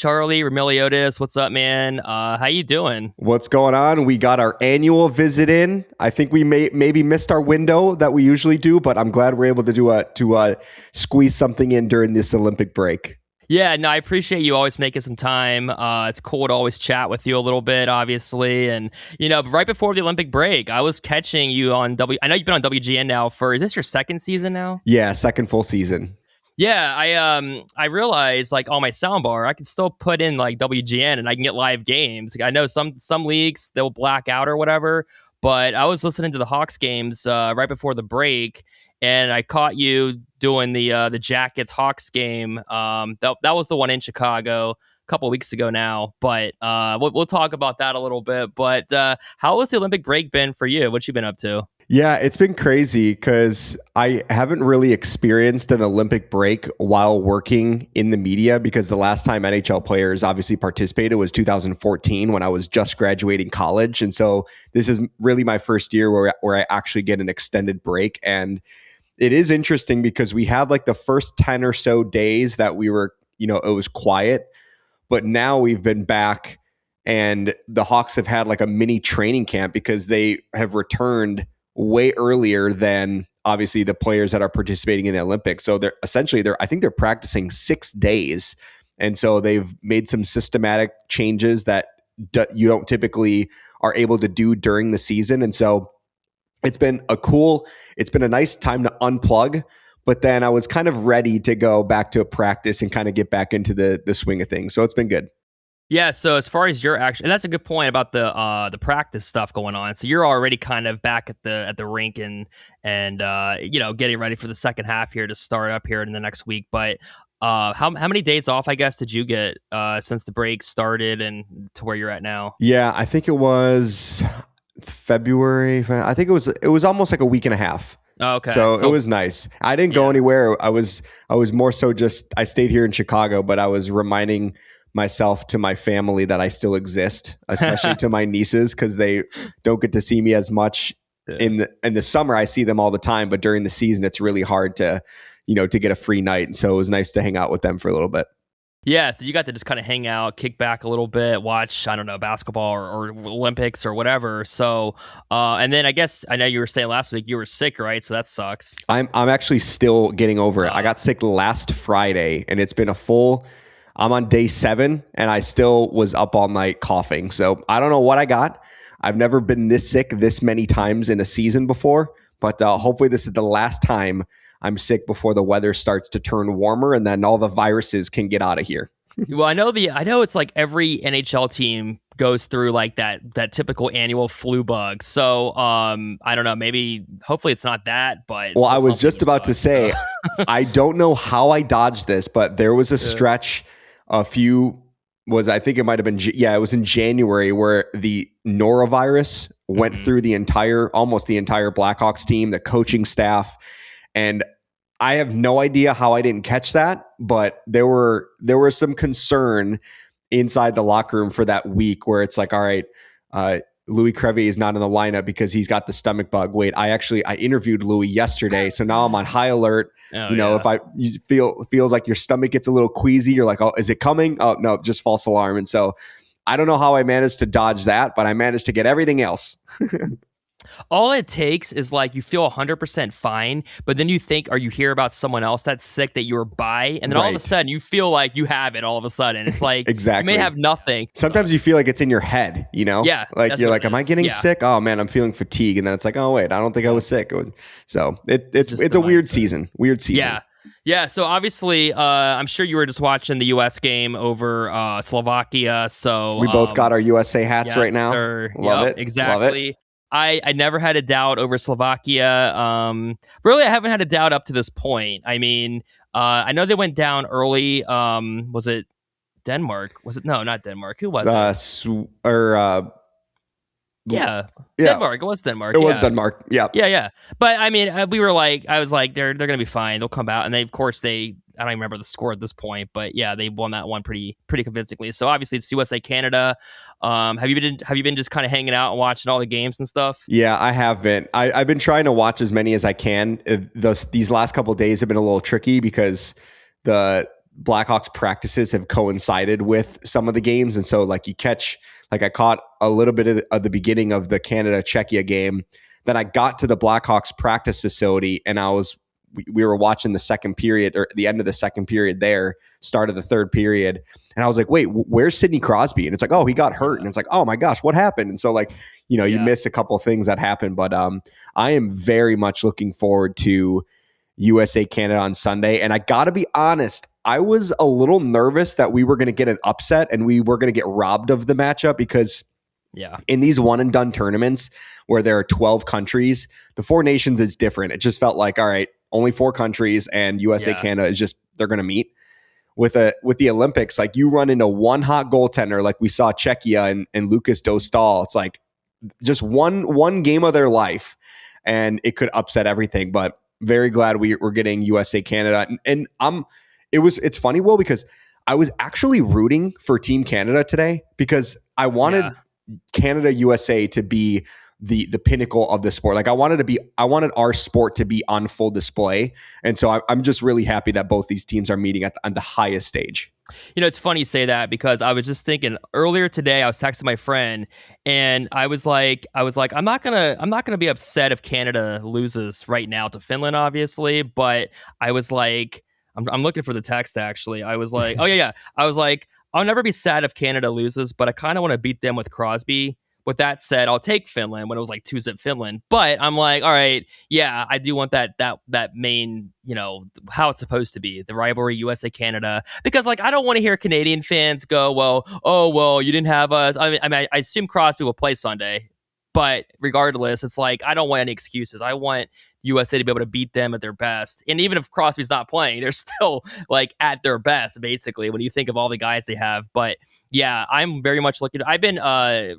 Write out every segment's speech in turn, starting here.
Charlie Roumeliotis. What's up, man? How you doing? What's going on? We got our annual visit in. I think we maybe missed our window that we usually do, but I'm glad we're able to squeeze something in during this Olympic break. Yeah, no, I appreciate you always making some time. It's cool to always chat with you a little bit, obviously. And, right before the Olympic break, I was catching you on I know you've been on WGN now is this your second season now? Yeah, second full season. Yeah, I realized like on my soundbar, I can still put in like WGN and I can get live games. I know some leagues they'll black out or whatever, but I was listening to the Hawks games right before the break, and I caught you doing the Jackets Hawks game. That was the one in Chicago a couple of weeks ago now, but we'll talk about that a little bit. But how has the Olympic break been for you? What you been up to? Yeah, it's been crazy because I haven't really experienced an Olympic break while working in the media, because the last time NHL players obviously participated was 2014 when I was just graduating college. And so this is really my first year where I actually get an extended break. And it is interesting because we had like the first 10 or so days that we were, it was quiet, but now we've been back and the Hawks have had like a mini training camp because they have returned way earlier than obviously the players that are participating in the Olympics. So I think they're practicing 6 days. And so they've made some systematic changes that you don't typically are able to do during the season. And so it's been a nice time to unplug, but then I was kind of ready to go back to practice and kind of get back into the swing of things. So it's been good. Yeah, so as far as your action, and that's a good point about the practice stuff going on. So you're already kind of back at the rink and getting ready for the second half here to start up here in the next week. But how many days off, I guess, did you get since the break started and to where you're at now? Yeah, I think it was February. I think it was almost like a week and a half. Okay. So it was nice. I didn't go anywhere. I was more so just I stayed here in Chicago, but I was reminding myself to my family that I still exist, especially to my nieces, because they don't get to see me as much. In the summer. I see them all the time, but during the season it's really hard to get a free night. And so it was nice to hang out with them for a little bit. Yeah, so you got to just kind of hang out, kick back a little bit, watch, I don't know, basketball or Olympics or whatever. So, and then I guess I know you were saying last week you were sick, right? So that sucks. I'm actually still getting over it. I got sick last Friday, and it's been I'm on day 7, and I still was up all night coughing. So I don't know what I got. I've never been this sick this many times in a season before, but hopefully this is the last time I'm sick before the weather starts to turn warmer, and then all the viruses can get out of here. Well, I know it's like every NHL team goes through like that typical annual flu bug. So I don't know, hopefully it's not that, but well, I was just about to say, I don't know how I dodged this, but there was a stretch I think it might have been, it was in January where the norovirus went through almost the entire Blackhawks team, the coaching staff. And I have no idea how I didn't catch that, but there was some concern inside the locker room for that week where it's like, all right, Louis Crevier is not in the lineup because he's got the stomach bug. Wait, I interviewed Louis yesterday, so now I'm on high alert. If feels like your stomach gets a little queasy, you're like, oh, is it coming? Oh no, just false alarm. And so I don't know how I managed to dodge that, but I managed to get everything else. All it takes is like you feel 100% fine, but then you think or you hear about someone else that's sick that you were by, and then all of a sudden you feel like you have it all of a sudden. It's like exactly. You may have nothing. Sometimes you feel like it's in your head, Yeah. Like you're like, am I getting sick? Oh man, I'm feeling fatigue. And then it's like, oh wait, I don't think I was sick. It's a weird season. Yeah, so obviously, I'm sure you were just watching the U.S. game over Slovakia. So we both got our USA hats right now. Sir. Love it. Exactly. Love it. I never had a doubt over Slovakia. Really, I haven't had a doubt up to this point. I mean, I know they went down early. Was it Denmark? Was it? No, not Denmark. Who was it? Denmark. It was Denmark. It was Denmark. Yeah. But I mean, I was like, they're gonna be fine. They'll come out, and I don't even remember the score at this point, but yeah, they won that one pretty convincingly. So obviously, it's USA Canada. Have you been just kind of hanging out and watching all the games and stuff? Yeah, I have been. I've been trying to watch as many as I can. These last couple of days have been a little tricky because the Blackhawks practices have coincided with some of the games. And so like I caught a little bit of the beginning of the Canada-Czechia game. Then I got to the Blackhawks practice facility and we were watching the second period or the end of the second period there, start of the third period. And I was like, wait, where's Sidney Crosby? And it's like, oh, he got hurt. And it's like, oh my gosh, what happened? And so like, you miss a couple of things that happen. But I am very much looking forward to USA Canada on Sunday. And I got to be honest, I was a little nervous that we were going to get an upset and we were going to get robbed of the matchup because in these one and done tournaments where there are 12 countries, the Four Nations is different. It just felt like, all right, only 4 countries and USA Canada is just, they're going to meet. With the Olympics, like you run into one hot goaltender, like we saw Czechia and Lucas Dostal. It's like just one game of their life and it could upset everything. But very glad we're getting USA Canada. And it's funny, Will, because I was actually rooting for Team Canada today because I wanted Canada USA to be the pinnacle of the sport. Like I wanted our sport to be on full display. And so I'm just really happy that both these teams are meeting on the highest stage. It's funny you say that because I was just thinking earlier today, I was texting my friend and I was like, I'm not gonna be upset if Canada loses right now to Finland, obviously. But I was like, I'm looking for the text actually. I was like, oh yeah. I was like, I'll never be sad if Canada loses, but I kind of want to beat them with Crosby. With that said, I'll take Finland when it was like 2-zip Finland. But I'm like, all right, yeah, I do want that main, how it's supposed to be, the rivalry USA Canada, because like I don't want to hear Canadian fans go, well, you didn't have us. I assume Crosby will play Sunday, but regardless, it's like I don't want any excuses. I want USA to be able to beat them at their best. And even if Crosby's not playing, they're still like at their best, basically, when you think of all the guys they have. But yeah, I'm very much I've been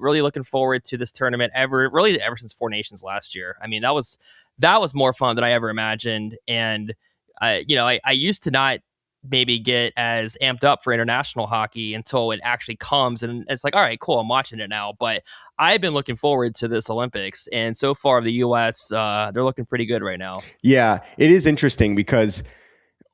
really looking forward to this tournament ever since Four Nations last year. I mean, that was more fun than I ever imagined. And I used to not maybe get as amped up for international hockey until it actually comes, and it's like, all right, cool, I'm watching it now. But I've been looking forward to this Olympics, and so far the US they're looking pretty good right now. Yeah, it is interesting because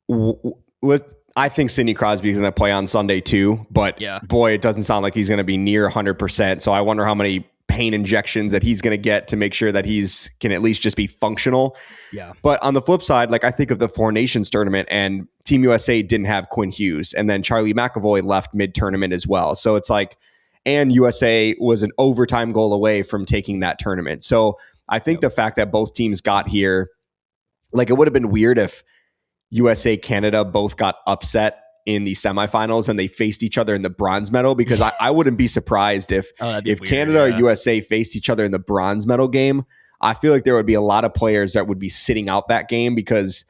I think Sidney Crosby is going to play on Sunday too, but boy, it doesn't sound like he's going to be near 100%. So I wonder how many pain injections that he's going to get to make sure that he's can at least just be functional. Yeah. But on the flip side, like I think of the Four Nations tournament and Team USA didn't have Quinn Hughes, and then Charlie McAvoy left mid-tournament as well. So it's like, and USA was an overtime goal away from taking that tournament. So I think the fact that both teams got here, like it would have been weird if USA Canada both got upset in the semifinals and they faced each other in the bronze medal, because I wouldn't be surprised if Canada or USA faced each other in the bronze medal game. I feel like there would be a lot of players that would be sitting out that game because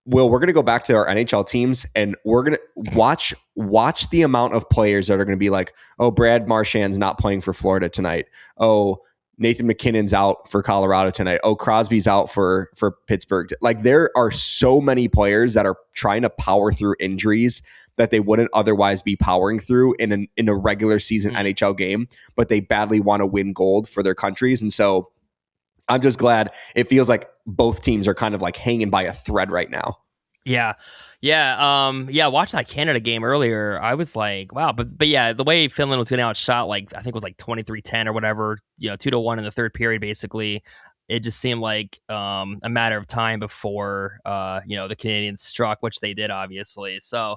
we're going to go back to our NHL teams and we're going to watch the amount of players that are going to be like, oh, Brad Marchand's not playing for Florida tonight. Oh, Nathan McKinnon's out for Colorado tonight. Oh, Crosby's out for Pittsburgh. Like there are so many players that are trying to power through injuries that they wouldn't otherwise be powering through in a regular season NHL game, but they badly want to win gold for their countries. And so I'm just glad it feels like both teams are kind of like hanging by a thread right now. Yeah. Watch that Canada game earlier. I was like, wow. But yeah, the way Finland was getting outshot, like I think it was like 23-10 or whatever, 2-1 in the third period, basically. It just seemed like a matter of time before the Canadians struck, which they did, obviously. So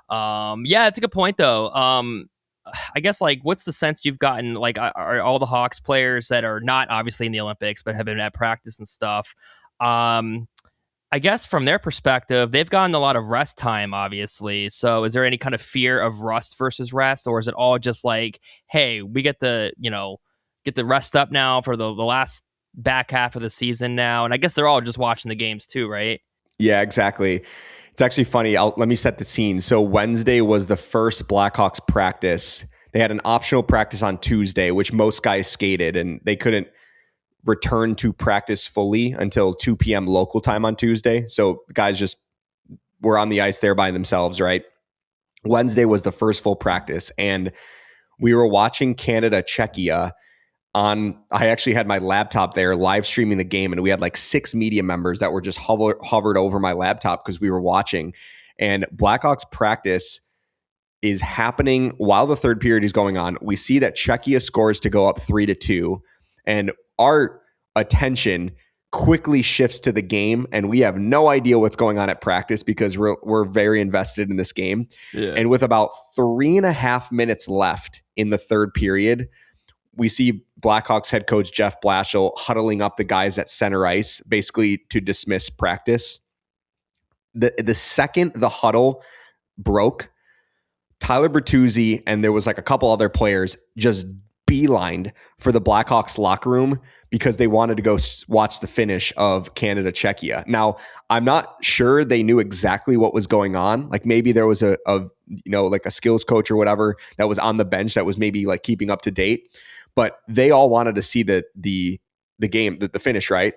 it's a good point though. I guess like what's the sense you've gotten, like are all the Hawks players that are not obviously in the Olympics but have been at practice and stuff, I guess from their perspective, they've gotten a lot of rest time, obviously. So is there any kind of fear of rust versus rest, or is it all just like, hey, we get the rest up now for the last back half of the season now? And I guess they're all just watching the games too, right? Yeah, exactly. It's actually funny. Let me set the scene. So Wednesday was the first Blackhawks practice. They had an optional practice on Tuesday, which most guys skated, and they couldn't return to practice fully until 2 p.m. local time on Tuesday. So guys just were on the ice there by themselves, right? Wednesday was the first full practice, and we were watching Canada-Czechia I actually had my laptop there live streaming the game, and we had like 6 media members that were just hovered over my laptop because we were watching. And Blackhawks practice is happening while the third period is going on. We see that Czechia scores to go up 3-2, and our attention quickly shifts to the game, and we have no idea what's going on at practice because we're very invested in this game. Yeah. And with about 3.5 minutes left in the third period, we see Blackhawks head coach Jeff Blashill huddling up the guys at center ice, basically to dismiss practice. The second the huddle broke, Tyler Bertuzzi and there was like a couple other players just beelined for the Blackhawks locker room because they wanted to go watch the finish of Canada-Czechia. Now, I'm not sure they knew exactly what was going on. Like maybe there was like a skills coach or whatever that was on the bench that was maybe like keeping up to date, but they all wanted to see the game, the finish, right?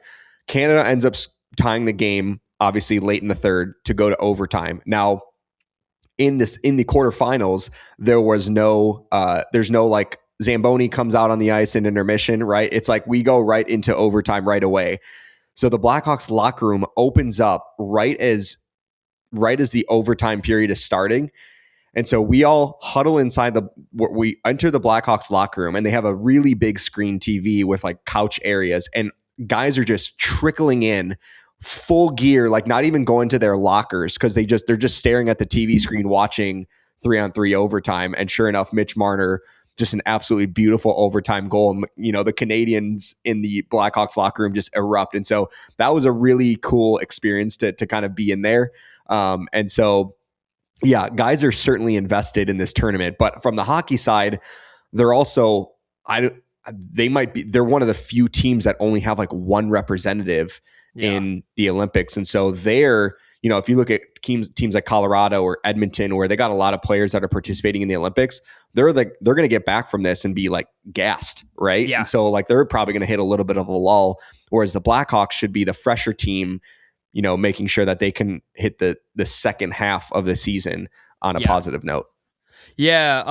Canada ends up tying the game obviously late in the third to go to overtime. Now, in the quarterfinals, there's no like Zamboni comes out on the ice in intermission, right? It's like we go right into overtime right away. So the Blackhawks locker room opens up right as the overtime period is starting. And so we all huddle inside we enter the Blackhawks locker room, and they have a really big screen TV with like couch areas, and guys are just trickling in full gear, like not even going to their lockers because they're just staring at the TV screen watching 3-on-3 overtime. And sure enough, Mitch Marner, just an absolutely beautiful overtime goal. And, you know, the Canadians in the Blackhawks locker room just erupt. And so that was a really cool experience to kind of be in there. And so, yeah, guys are certainly invested in this tournament. But from the hockey side, they're also, they're one of the few teams that only have like one representative in the Olympics. And so they're, you know, if you look at teams like Colorado or Edmonton, where they got a lot of players that are participating in the Olympics, they're going to get back from this and be like gassed, right? Yeah. And so like they're probably going to hit a little bit of a lull, whereas the Blackhawks should be the fresher team, you know, making sure that they can hit the second half of the season on a positive note. Yeah.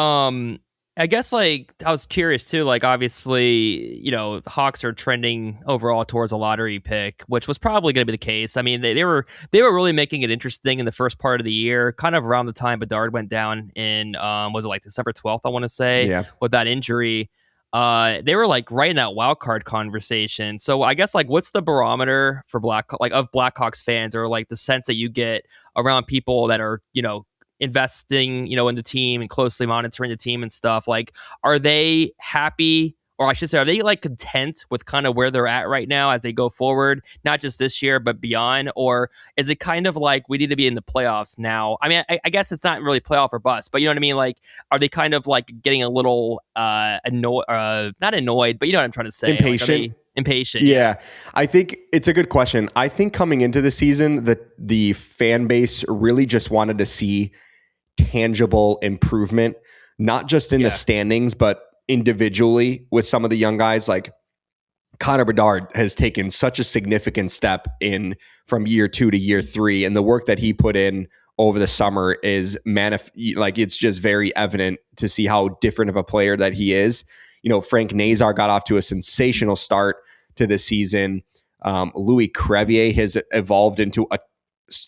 I guess like I was curious too, like obviously, you know, Hawks are trending overall towards a lottery pick, which was probably going to be the case. I mean, they were really making it interesting in the first part of the year, kind of around the time Bedard went down in, was it like December 12th, I want to say, with that injury. They were like right in that wild card conversation. So I guess like what's the barometer for Blackhawks fans, or like the sense that you get around people that are, you know, investing, you know, in the team and closely monitoring the team and stuff? Like, are they happy, or I should say, are they like content with kind of where they're at right now as they go forward, not just this year, but beyond? Or is it kind of like we need to be in the playoffs now? I mean, I guess it's not really playoff or bust, but you know what I mean? Like, are they kind of like getting a little not annoyed, but you know what I'm trying to say? Impatient. Like, impatient. Yeah. I think it's a good question. I think coming into the season, the fan base really just wanted to see tangible improvement, not just in the standings, but individually with some of the young guys. Like Connor Bedard has taken such a significant step in from year 2 to year 3, and the work that he put in over the summer is like it's just very evident to see how different of a player that he is. You know, Frank Nazar got off to a sensational start to the season. Louis Crevier has evolved into a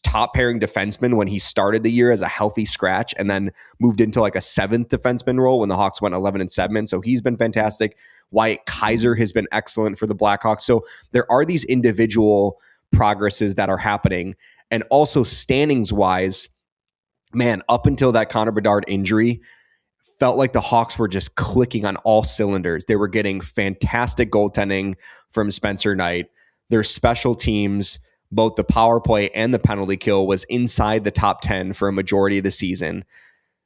top pairing defenseman when he started the year as a healthy scratch, and then moved into like a 7th defenseman role when the Hawks went 11-7. So he's been fantastic. Wyatt Kaiser has been excellent for the Blackhawks. So there are these individual progresses that are happening. And also standings wise, man, up until that Connor Bedard injury, felt like the Hawks were just clicking on all cylinders. They were getting fantastic goaltending from Spencer Knight. Their special teams, both the power play and the penalty kill, was inside the top 10 for a majority of the season.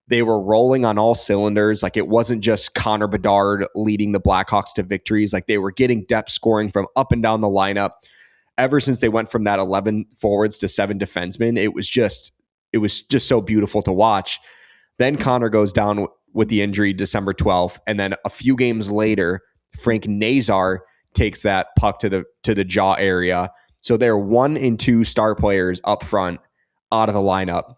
They were rolling on all cylinders. Like it wasn't just Connor Bedard leading the Blackhawks to victories. Like they were getting depth scoring from up and down the lineup. Ever since they went from that 11 forwards to 7 defensemen, it was just so beautiful to watch. Then Connor goes down with the injury December 12th. And then a few games later, Frank Nazar takes that puck to the jaw area. So they're 1 and 2 star players up front out of the lineup.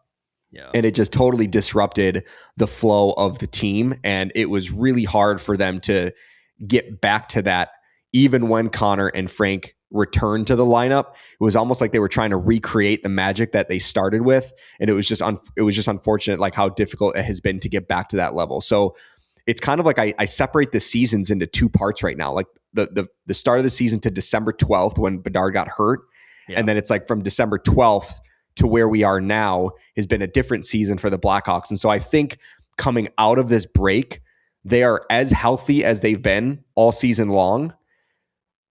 Yeah. And it just totally disrupted the flow of the team. And it was really hard for them to get back to that even when Connor and Frank returned to the lineup. It was almost like they were trying to recreate the magic that they started with, and it was just unfortunate like how difficult it has been to get back to that level. So it's kind of like I separate the seasons into two parts right now, like the start of the season to December 12th when Bedard got hurt, and then it's like from December 12th to where we are now has been a different season for the Blackhawks. And so I think coming out of this break, they are as healthy as they've been all season long.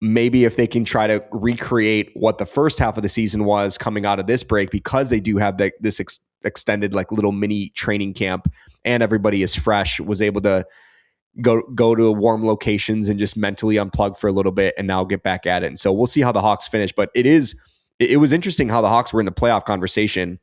Maybe if they can try to recreate what the first half of the season was coming out of this break, because they do have this extended like little mini training camp and everybody is fresh, was able to go to warm locations and just mentally unplug for a little bit and now get back at it. And so we'll see how the Hawks finish. But it was interesting how the Hawks were in the playoff conversation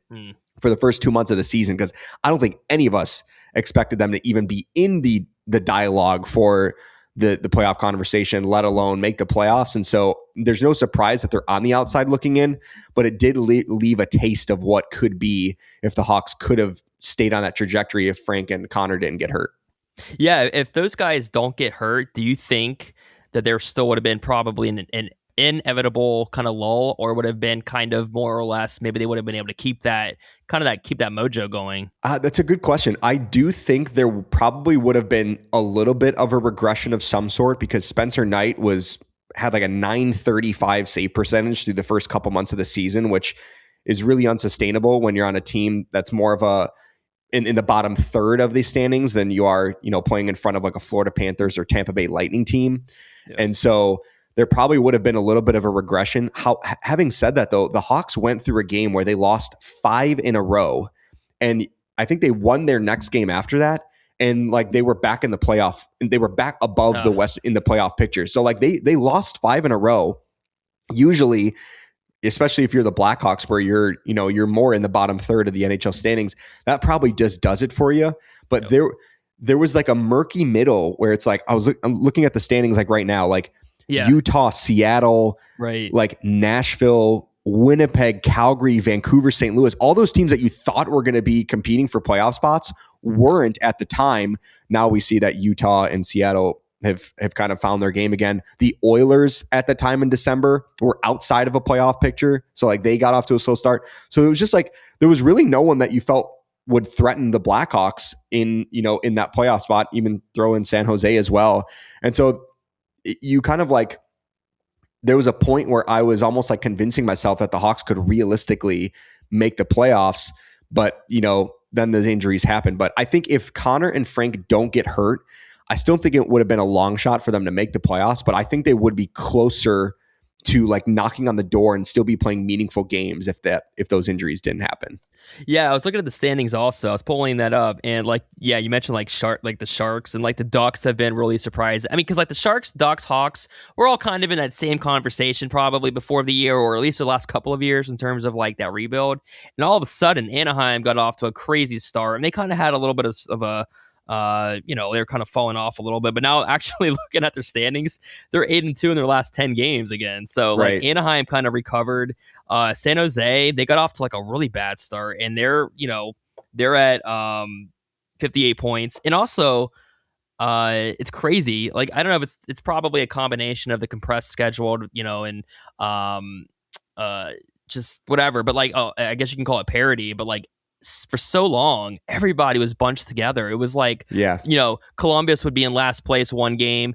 for the first 2 months of the season, because I don't think any of us expected them to even be in the dialogue for the playoff conversation, let alone make the playoffs. And so there's no surprise that they're on the outside looking in, but it did leave a taste of what could be if the Hawks could have stayed on that trajectory if Frank and Connor didn't get hurt. Yeah, if those guys don't get hurt, do you think that there still would have been probably an inevitable kind of lull, or would have been kind of more or less maybe they would have been able to keep that mojo going? That's a good question. I do think there probably would have been a little bit of a regression of some sort, because Spencer Knight had like a .935 save percentage through the first couple months of the season, which is really unsustainable when you're on a team that's more of a in the bottom third of the standings than you are, playing in front of like a Florida Panthers or Tampa Bay Lightning team. Yeah. And so there probably would have been a little bit of a regression. Having said that, though, the Hawks went through a game where they lost 5 in a row, and I think they won their next game after that, and like they were back in the playoff, and they were back above the West in the playoff picture. So like they lost 5 in a row. Usually, especially if you're the Blackhawks, where you're more in the bottom third of the NHL standings, that probably just does it for you. But there was like a murky middle where it's like I'm looking at the standings like right now, like. Yeah. Utah, Seattle, right? Like Nashville, Winnipeg, Calgary, Vancouver, St. Louis, all those teams that you thought were going to be competing for playoff spots weren't at the time. Now we see that Utah and Seattle have kind of found their game again. The Oilers at the time in December were outside of a playoff picture. So like they got off to a slow start. So it was just like there was really no one that you felt would threaten the Blackhawks in that playoff spot, even throw in San Jose as well. And so you kind of like, there was a point where I was almost like convincing myself that the Hawks could realistically make the playoffs, but then the injuries happened. But I think if Connor and Frank don't get hurt, I still think it would have been a long shot for them to make the playoffs, but I think they would be closer to like knocking on the door and still be playing meaningful games if those injuries didn't happen. Yeah, I was looking at the standings also. I was pulling that up, and you mentioned the Sharks and like the Ducks have been really surprised. I mean, because like the Sharks, Ducks, Hawks, we're all kind of in that same conversation probably before the year, or at least the last couple of years in terms of like that rebuild. And all of a sudden, Anaheim got off to a crazy start, and they kind of had a little bit of a they're kind of falling off a little bit, but now actually looking at their standings, they're 8-2 in their last 10 games again. So like Anaheim kind of recovered. San Jose, they got off to like a really bad start, and they're at 58 points. And also it's crazy. Like I don't know if it's probably a combination of the compressed schedule, and just whatever. But like I guess you can call it parity, but like for so long, everybody was bunched together. It was like, Columbus would be in last place one game.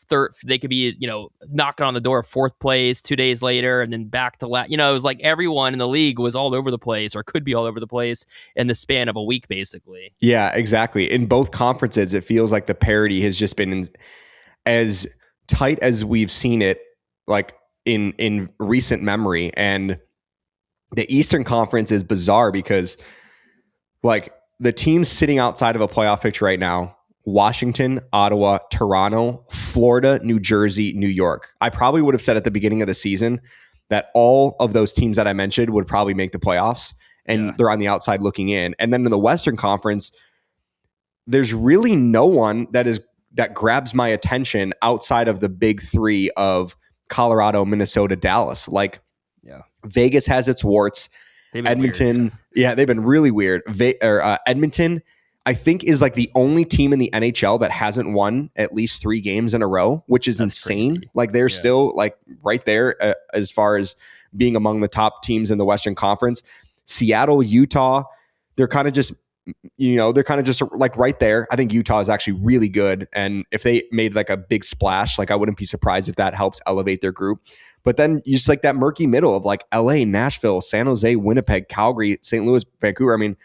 Third, they could be, knocking on the door of fourth place 2 days later, and then back to it was like everyone in the league was all over the place, or could be all over the place in the span of a week, basically. Yeah, exactly. In both conferences, it feels like the parity has just been as tight as we've seen it, like in recent memory. And the Eastern Conference is bizarre because like the teams sitting outside of a playoff picture right now, Washington, Ottawa, Toronto, Florida, New Jersey, New York. I probably would have said at the beginning of the season that all of those teams that I mentioned would probably make the playoffs, and they're on the outside looking in. And then in the Western Conference, there's really no one that grabs my attention outside of the big three of Colorado, Minnesota, Dallas. Like Vegas has its warts. Edmonton, they've been really weird. Edmonton, I think is like the only team in the NHL that hasn't won at least 3 games in a row, which is insane. Crazy. Like they're still like right there as far as being among the top teams in the Western Conference. Seattle, Utah, they're kind of just like right there. I think Utah is actually really good. And if they made like a big splash, like I wouldn't be surprised if that helps elevate their group. But then you just like that murky middle of like LA, Nashville, San Jose, Winnipeg, Calgary, St. Louis, Vancouver. I mean,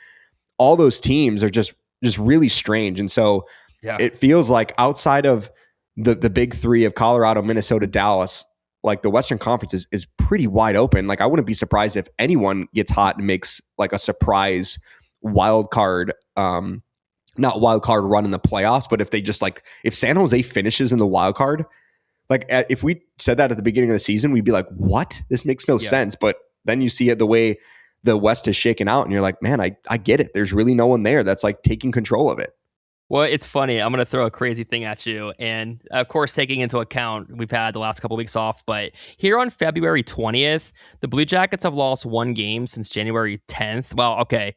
all those teams are just really strange. And so it feels like outside of the big 3 of Colorado, Minnesota, Dallas, like the Western Conference is pretty wide open. Like I wouldn't be surprised if anyone gets hot and makes like a surprise wild card, not wild card run in the playoffs, but if they just like, if San Jose finishes in the wild card, like if we said that at the beginning of the season, we'd be like, what? This makes no sense. But then you see it the way the West is shaken out and you're like, man, I get it. There's really no one there that's like taking control of it. Well, it's funny. I'm going to throw a crazy thing at you. And of course, taking into account, we've had the last couple of weeks off, but here on February 20th, the Blue Jackets have lost 1 game since January 10th. Well, okay,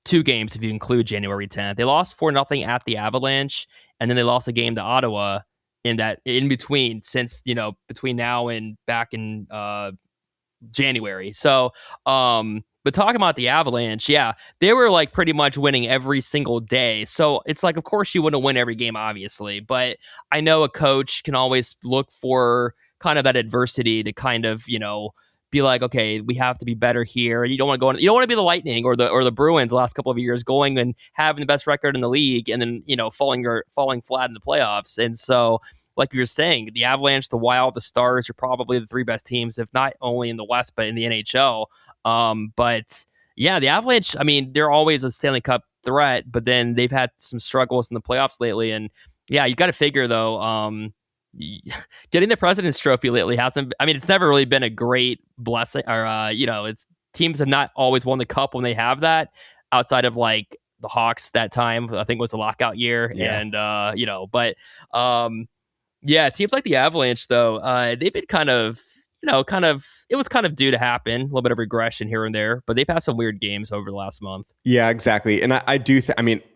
2 games if you include January 10th. They lost 4-0 at the Avalanche, and then they lost a game to Ottawa in between, since, between now and back in January. So, but talking about the Avalanche, they were like pretty much winning every single day. So it's like, of course you wouldn't win every game, obviously, but I know a coach can always look for kind of that adversity to kind of, be like, okay, we have to be better here. You don't want to you don't want to be the Lightning or the Bruins the last couple of years, going and having the best record in the league and then, falling flat in the playoffs. And so, like you were saying, the Avalanche, the Wild, the Stars are probably the 3 best teams, if not only in the West, but in the NHL. But yeah, the Avalanche, I mean, they're always a Stanley Cup threat, but then they've had some struggles in the playoffs lately. And yeah, you got to figure though, getting the President's Trophy lately it's never really been a great blessing, or, it's teams have not always won the cup when they have that, outside of like the Hawks that time, I think it was a lockout year. Yeah. And, teams like the Avalanche though, they've been kind of, it was kind of due to happen, a little bit of regression here and there, but they've had some weird games over the last month. Yeah, exactly. And I do,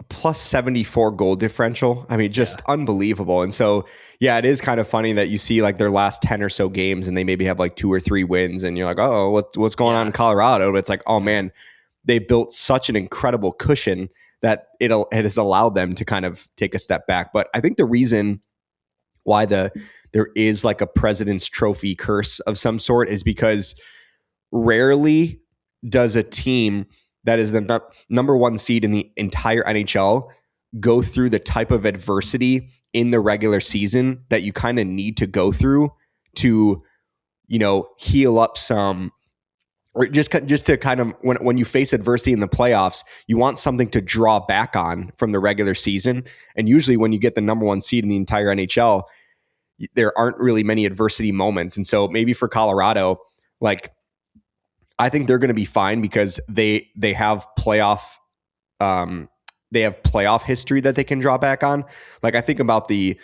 plus 74 goal differential. Just unbelievable. And so, yeah, it is kind of funny that you see like their last 10 or so games and they maybe have like 2 or 3 wins and you're like, oh, what's going on in Colorado? But it's like, oh man, they built such an incredible cushion that it has allowed them to kind of take a step back. But I think the reason why there is like a President's Trophy curse of some sort is because rarely does a team that is the number 1 seed in the entire NHL go through the type of adversity in the regular season that you kind of need to go through to, heal up some, or just to kind of, when you face adversity in the playoffs, you want something to draw back on from the regular season. And usually when you get the number 1 seed in the entire NHL, there aren't really many adversity moments. And so maybe for Colorado, like, I think they're going to be fine because they have playoff history that they can draw back on. Like I think about the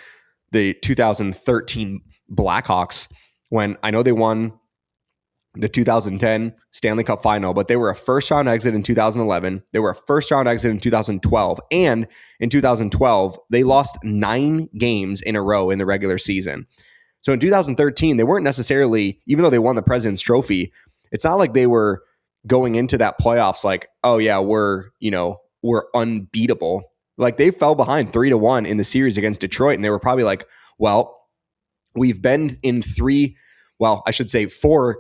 2013 Blackhawks, when I know they won the 2010 Stanley Cup final, but they were a first round exit in 2011. They were a first round exit in 2012. And in 2012, they lost 9 games in a row in the regular season. So in 2013, they weren't necessarily, even though they won the President's Trophy, it's not like they were going into that playoffs like, oh yeah, we're unbeatable. Like they fell behind 3-1 in the series against Detroit. And they were probably like, well, we've been in 4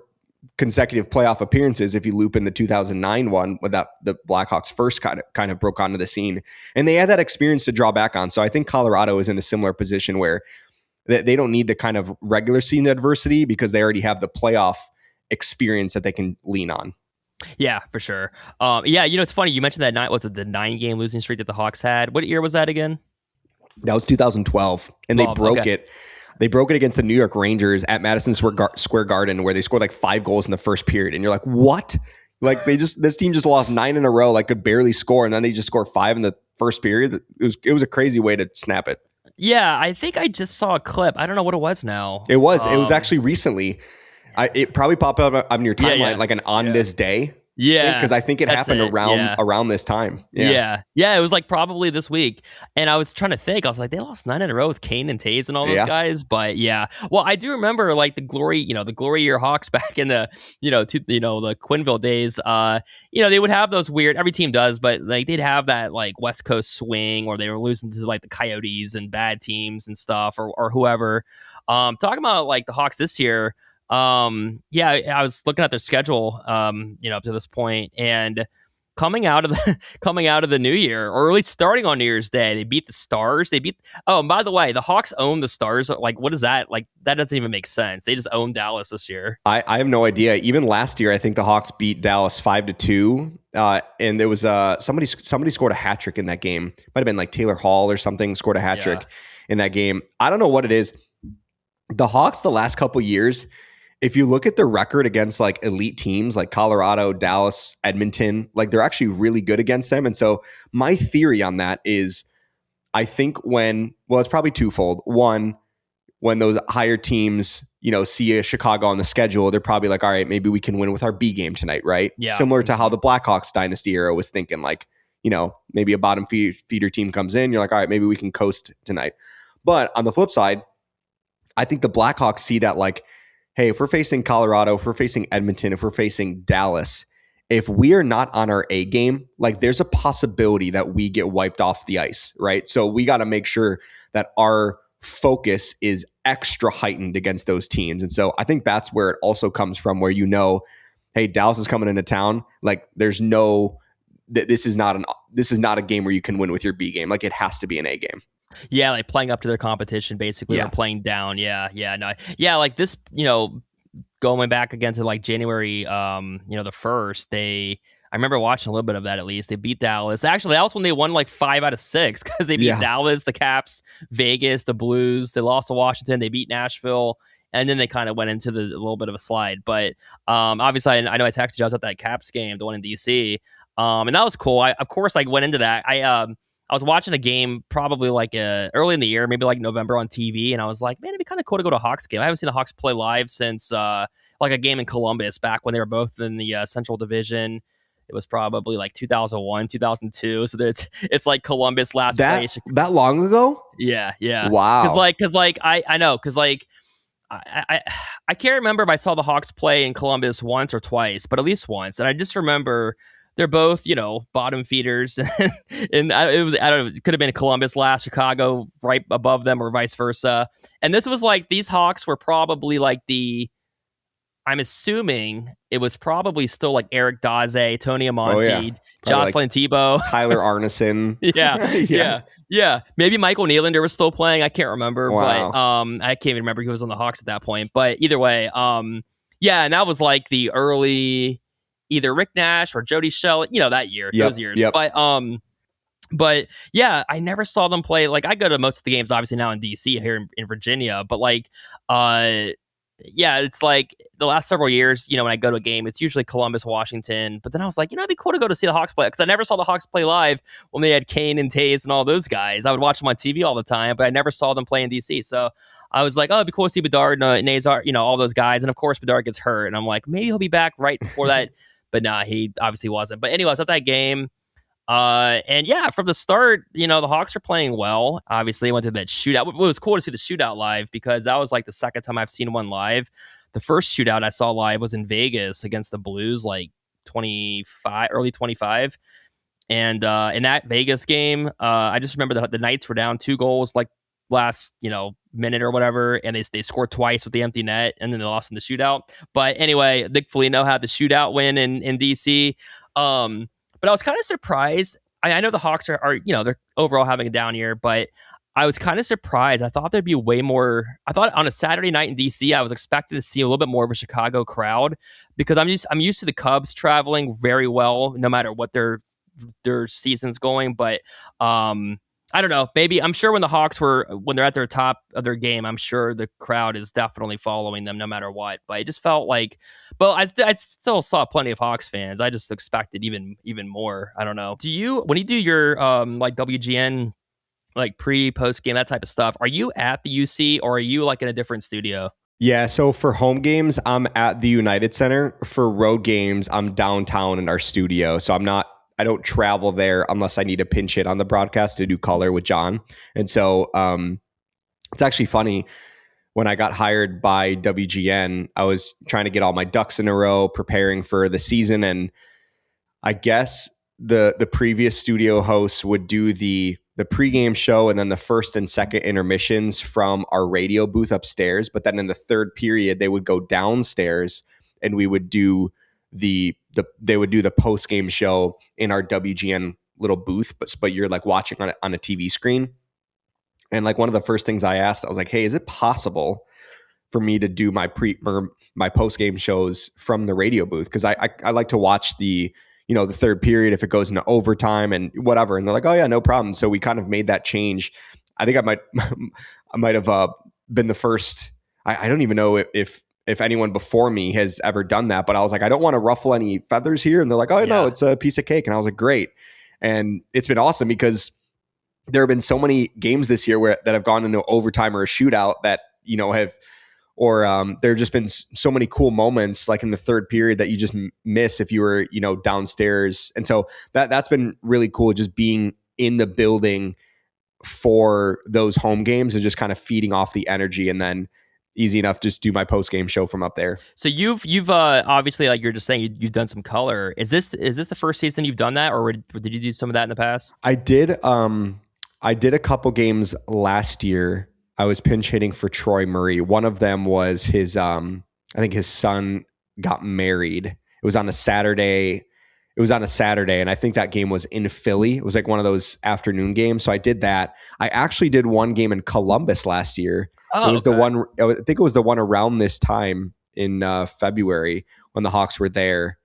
consecutive playoff appearances if you loop in the 2009 one with that the Blackhawks first kind of broke onto the scene, and they had that experience to draw back on. So I think Colorado is in a similar position where they don't need the kind of regular season adversity because they already have the playoff experience that they can lean on. Yeah, for sure. It's funny you mentioned that night. Was it the 9-game losing streak that the Hawks had? What year was that again? That was 2012, and they broke it. They broke it against the New York Rangers at Madison Square Garden, where they scored like 5 goals in the first period. And you're like, what? Like this team just lost 9 in a row, like could barely score. And then they just scored 5 in the first period. It was a crazy way to snap it. Yeah, I think I just saw a clip. I don't know what it was now. It was actually recently. It probably popped up on your timeline like an on this day. Yeah, because I think it that's happened it. Yeah. around this time. Yeah, it was like probably this week. And I was trying to think. I was like, they lost 9 in a row with Kane and Taves and all those Yeah. guys. But yeah, well, I do remember like the glory year Hawks back in the the Quinville days. They would have those weird. Every team does, but like they'd have that like West Coast swing, or they were losing to like the Coyotes and bad teams and stuff, or whoever. Talking about like the Hawks this year. Yeah, I was looking at their schedule. Up to this point, and coming out of the new year, or at least starting on New Year's Day, they beat the Stars. Oh, and by the way, the Hawks own the Stars. Like, what is that? Like, that doesn't even make sense. They just own Dallas this year. I have no idea. Even last year, I think the Hawks beat Dallas 5-2. And there was somebody scored a hat trick in that game. Might have been like Taylor Hall or something scored a hat trick in that game. I don't know what it is. The Hawks the last couple years, if you look at the record against like elite teams like Colorado, Dallas, Edmonton, like they're actually really good against them. And so my theory on that is I think it's probably twofold. One, when those higher teams, see a Chicago on the schedule, they're probably like, all right, maybe we can win with our B game tonight, right? Yeah. Similar to how the Blackhawks dynasty era was thinking, like, maybe a bottom feeder team comes in, you're like, all right, maybe we can coast tonight. But on the flip side, I think the Blackhawks see that like, hey, if we're facing Colorado, if we're facing Edmonton, if we're facing Dallas, if we are not on our A game, like there's a possibility that we get wiped off the ice, right? So we got to make sure that our focus is extra heightened against those teams. And so I think that's where it also comes from, where hey, Dallas is coming into town. Like this is not a game where you can win with your B game. Like it has to be an A game. Yeah, like playing up to their competition, basically, or playing down. Yeah, no, yeah, like this, going back again to like January, the 1st, I remember watching a little bit of that at least. They beat Dallas. Actually, that was when they won like 5 out of 6 because they beat Dallas, the Caps, Vegas, the Blues. They lost to Washington. They beat Nashville, and then they kind of went into a little bit of a slide. But obviously, I know I texted you. I was at that Caps game, the one in DC, and that was cool. I went into that. I was watching a game probably like early in the year, maybe like November on TV, and I was like, man, it'd be kind of cool to go to a Hawks game. I haven't seen the Hawks play live since like a game in Columbus back when they were both in the Central Division. It was probably like 2001, 2002. So it's like Columbus last place. That long ago? Yeah. Wow. Because I know, because like I can't remember if I saw the Hawks play in Columbus once or twice, but at least once. And I just remember they're both, bottom feeders. And it could have been Columbus last, Chicago right above them, or vice versa. And this was like, these Hawks were probably like I'm assuming it was probably still like Eric Daze, Tony Amonte, Jocelyn Thibault, Tyler Arneson. Yeah. Maybe Michael Nylander was still playing. I can't remember, wow. But I can't even remember who was on the Hawks at that point. But either way, and that was like the early either Rick Nash or Jody Shell, that year, those years. Yep. But yeah, I never saw them play. Like I go to most of the games, obviously now in DC here in Virginia, but like, it's like the last several years, when I go to a game, it's usually Columbus, Washington. But then I was like, it'd be cool to go to see the Hawks play, because I never saw the Hawks play live when they had Kane and Taves and all those guys. I would watch them on TV all the time, but I never saw them play in DC. So I was like, it'd be cool to see Bedard, Nazar, all those guys. And of course, Bedard gets hurt. And I'm like, maybe he'll be back right before that. But nah, he obviously wasn't. But anyway, I was at that game. And yeah, from the start, the Hawks are playing well. Obviously, went to that shootout. It was cool to see the shootout live, because that was like the second time I've seen one live. The first shootout I saw live was in Vegas against the Blues, like early 25. And in that Vegas game, I just remember the Knights were down 2 goals, like last minute or whatever, and they scored twice with the empty net, and then they lost in the shootout. But anyway, Nick Foligno had the shootout win in DC. But I was kind of surprised. I know the Hawks are they're overall having a down year, but I was kind of surprised. I thought there'd be way more. I thought on a Saturday night in DC, I was expecting to see a little bit more of a Chicago crowd, because I'm used to the Cubs traveling very well, no matter what their season's going. But I don't know. Maybe I'm sure when they're at their top of their game, I'm sure the crowd is definitely following them no matter what. But it just felt like, I still saw plenty of Hawks fans. I just expected even more. I don't know. When you do your like WGN, like post game, that type of stuff, are you at the UC, or are you like in a different studio? Yeah, so for home games, I'm at the United Center. For road games, I'm downtown in our studio. So I don't travel there unless I need to pinch hit on the broadcast to do color with John. And so it's actually funny. When I got hired by WGN, I was trying to get all my ducks in a row, preparing for the season. And I guess the previous studio hosts would do the pregame show and then the first and second intermissions from our radio booth upstairs. But then in the third period, they would go downstairs and we would do they would do the postgame show in our WGN little booth, but you're like watching on a TV screen. And like one of the first things I asked, I was like, "Hey, is it possible for me to do my post game shows from the radio booth? Because I like to watch the third period if it goes into overtime and whatever." And they're like, "Oh yeah, no problem." So we kind of made that change. I think I might have been the first. I don't even know if anyone before me has ever done that, but I was like, I don't want to ruffle any feathers here. And they're like, "Oh no, it's a piece of cake." And I was like, "Great." And it's been awesome because there have been so many games this year that have gone into overtime or a shootout that there have just been so many cool moments like in the third period that you just miss if you were downstairs. And so that's been really cool, just being in the building for those home games and just kind of feeding off the energy, and then easy enough just do my post game show from up there. So you've obviously, like you're just saying, you've done some color. Is this the first season you've done that, or did you do some of that in the past? I did a couple games last year. I was pinch hitting for Troy Murray. One of them was his, I think his son got married. It was on a Saturday. And I think that game was in Philly. It was like one of those afternoon games. So I did that. I actually did one game in Columbus last year. Oh, it was okay. I think it was the one around this time in February when the Hawks were there.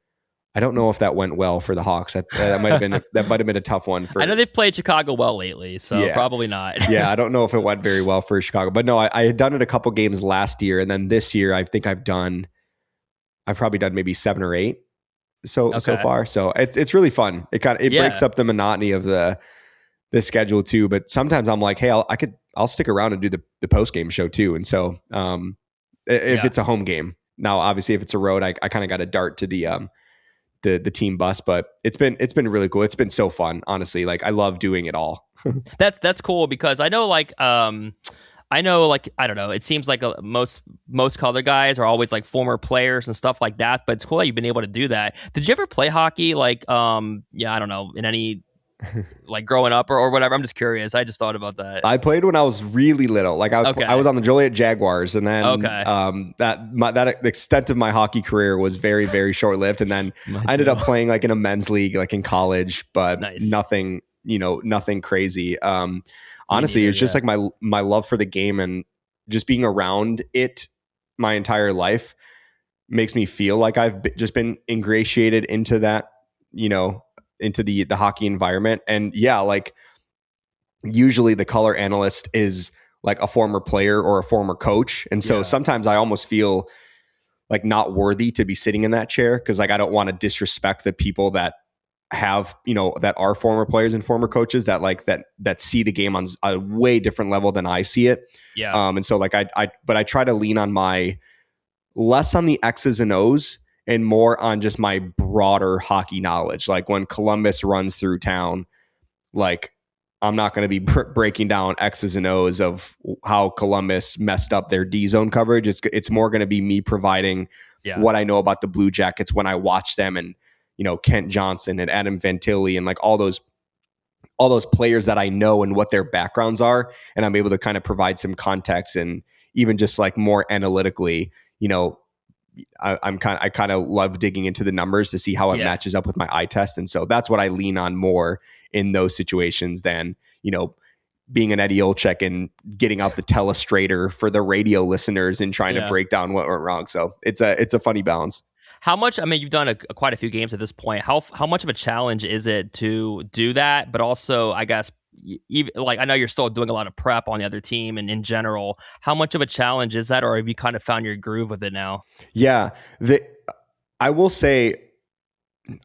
I don't know if that went well for the Hawks. That might have been a tough one for. I know they've played Chicago well lately, so probably not. Yeah, I don't know if it went very well for Chicago, but no, I had done it a couple games last year, and then this year I think I've probably done maybe 7 or 8 so far. So it's really fun. It breaks up the monotony of the schedule too. But sometimes I'm like, hey, I'll stick around and do the post game show too. And so if it's a home game, now obviously if it's a road, I kind of got to dart to the team bus, but it's been really cool. It's been so fun, honestly. Like I love doing it all. That's cool because I know I don't know, it seems like most color guys are always like former players and stuff like that, but it's cool that you've been able to do that. Did you ever play hockey I don't know, in any like growing up or whatever? I'm just curious. I just thought about that. I played when I was really little. Like I was on the Joliet Jaguars, and then that extent of my hockey career was very, very short lived. And then I ended up playing like in a men's league, like in college, but nothing crazy. Honestly, it's just like my love for the game and just being around it my entire life makes me feel like I've just been ingratiated into that, into the hockey environment. And like usually the color analyst is like a former player or a former coach. And so sometimes I almost feel like not worthy to be sitting in that chair, because like I don't want to disrespect the people that have, that are former players and former coaches that see the game on a way different level than I see it. And so like but I try to lean on less on the X's and O's and more on just my broader hockey knowledge. Like when Columbus runs through town, like I'm not going to be breaking down X's and O's of how Columbus messed up their D zone coverage. It's more going to be me providing what I know about the Blue Jackets when I watch them, and Kent Johnson and Adam Fantilli and like all those players that I know and what their backgrounds are, and I'm able to kind of provide some context and even just like more analytically, I kind of love digging into the numbers to see how it matches up with my eye test. And so that's what I lean on more in those situations than, being an Eddie Olczyk and getting out the telestrator for the radio listeners and trying to break down what went wrong. So it's a funny balance. How much, I mean, you've done quite a few games at this point. How much of a challenge is it to do that? But also, I guess, even like I know you're still doing a lot of prep on the other team and in general, how much of a challenge is that, or have you kind of found your groove with it now? Yeah, I will say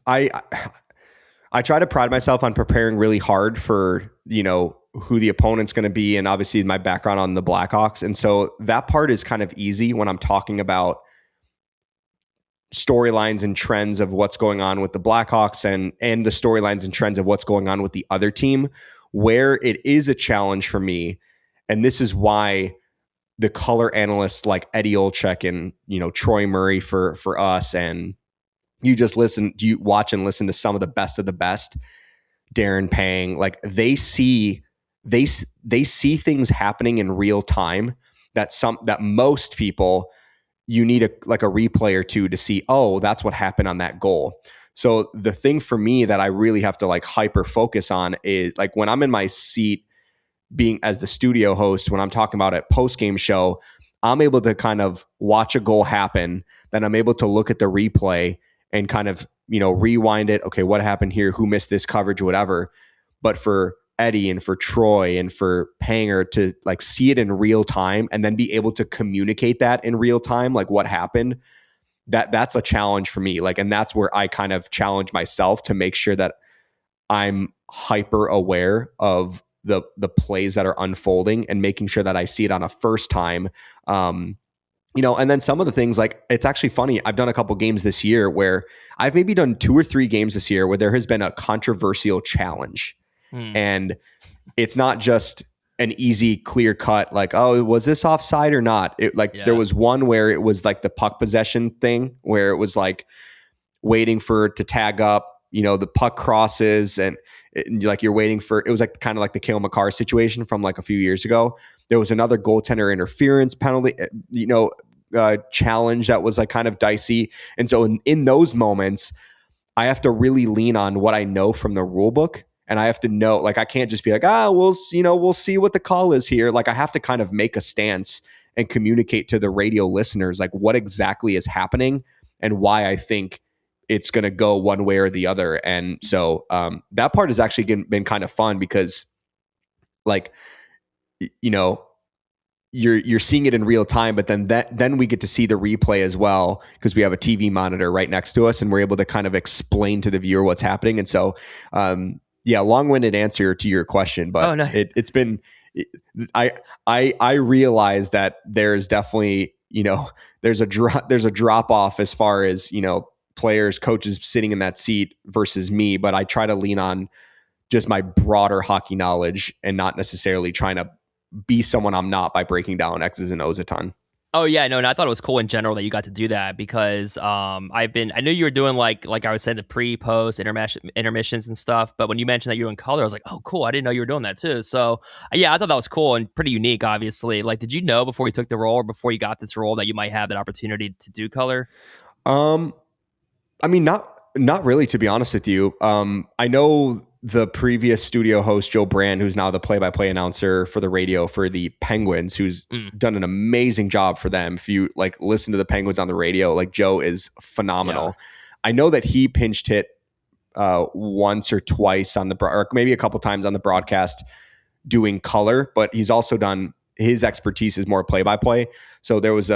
I try to pride myself on preparing really hard for who the opponent's going to be, and obviously my background on the Blackhawks. And so that part is kind of easy when I'm talking about storylines and trends of what's going on with the Blackhawks and the storylines and trends of what's going on with the other team. Where it is a challenge for me, and this is why the color analysts like Eddie Olczyk and, you know, Troy Murray for us, and you watch and listen to some of the best, Darren Pang, like they see things happening in real time that most people, you need a replay or two to see, oh, that's what happened on that goal. So the thing for me that I really have to like hyper focus on is like when I'm in my seat being as the studio host, when I'm talking about a post-game show, I'm able to kind of watch a goal happen, then I'm able to look at the replay and kind of, you know, rewind it. Okay, what happened here? Who missed this coverage, whatever. But for Eddie and for Troy and for Panger to like see it in real time and then be able to communicate that in real time, like what happened, that's a challenge for me. Like, and that's where I kind of challenge myself to make sure that I'm hyper aware of the plays that are unfolding and making sure that I see it on a first time. You know, and then some of the things, like, it's actually funny. I've done a couple games this year where I've maybe done 2 or 3 games this year where there has been a controversial challenge. And it's not just an easy, clear cut, like, oh, was this offside or not? There was one where it was like the puck possession thing where it was like waiting for it to tag up, you know, the puck crosses and like you're waiting for, it was like kind of like the Cale Makar situation from like a few years ago. There was another goaltender interference penalty, you know, challenge that was like kind of dicey. And so in those moments, I have to really lean on what I know from the rule book. And I have to know, like, I can't just be like, we'll see what the call is here. Like, I have to kind of make a stance and communicate to the radio listeners, like, what exactly is happening and why I think it's going to go one way or the other. And so that part has actually been kind of fun because, like, you know, you're seeing it in real time, but then we get to see the replay as well because we have a TV monitor right next to us and we're able to kind of explain to the viewer what's happening. And so, long-winded answer to your question, but it's been, I realize that there's definitely, you know, there's a drop off as far as, you know, players, coaches sitting in that seat versus me, but I try to lean on just my broader hockey knowledge and not necessarily trying to be someone I'm not by breaking down X's and O's a ton. Oh yeah, no, and I thought it was cool in general that you got to do that because I knew you were doing like I was saying the pre-post intermissions and stuff, but when you mentioned that you were in color, I was like, oh cool, I didn't know you were doing that too. So yeah, I thought that was cool and pretty unique, obviously. Like, did you know before you took the role or before you got this role that you might have that opportunity to do color? I mean, not really, to be honest with you. I know the previous studio host, Joe Brand, who's now the play-by-play announcer for the radio for the Penguins, who's done an amazing job for them. If you like listen to the Penguins on the radio, like Joe is phenomenal. Yeah. I know that he pinch hit once or twice on or maybe a couple times on the broadcast doing color, but he's also done, his expertise is more play-by-play. So there was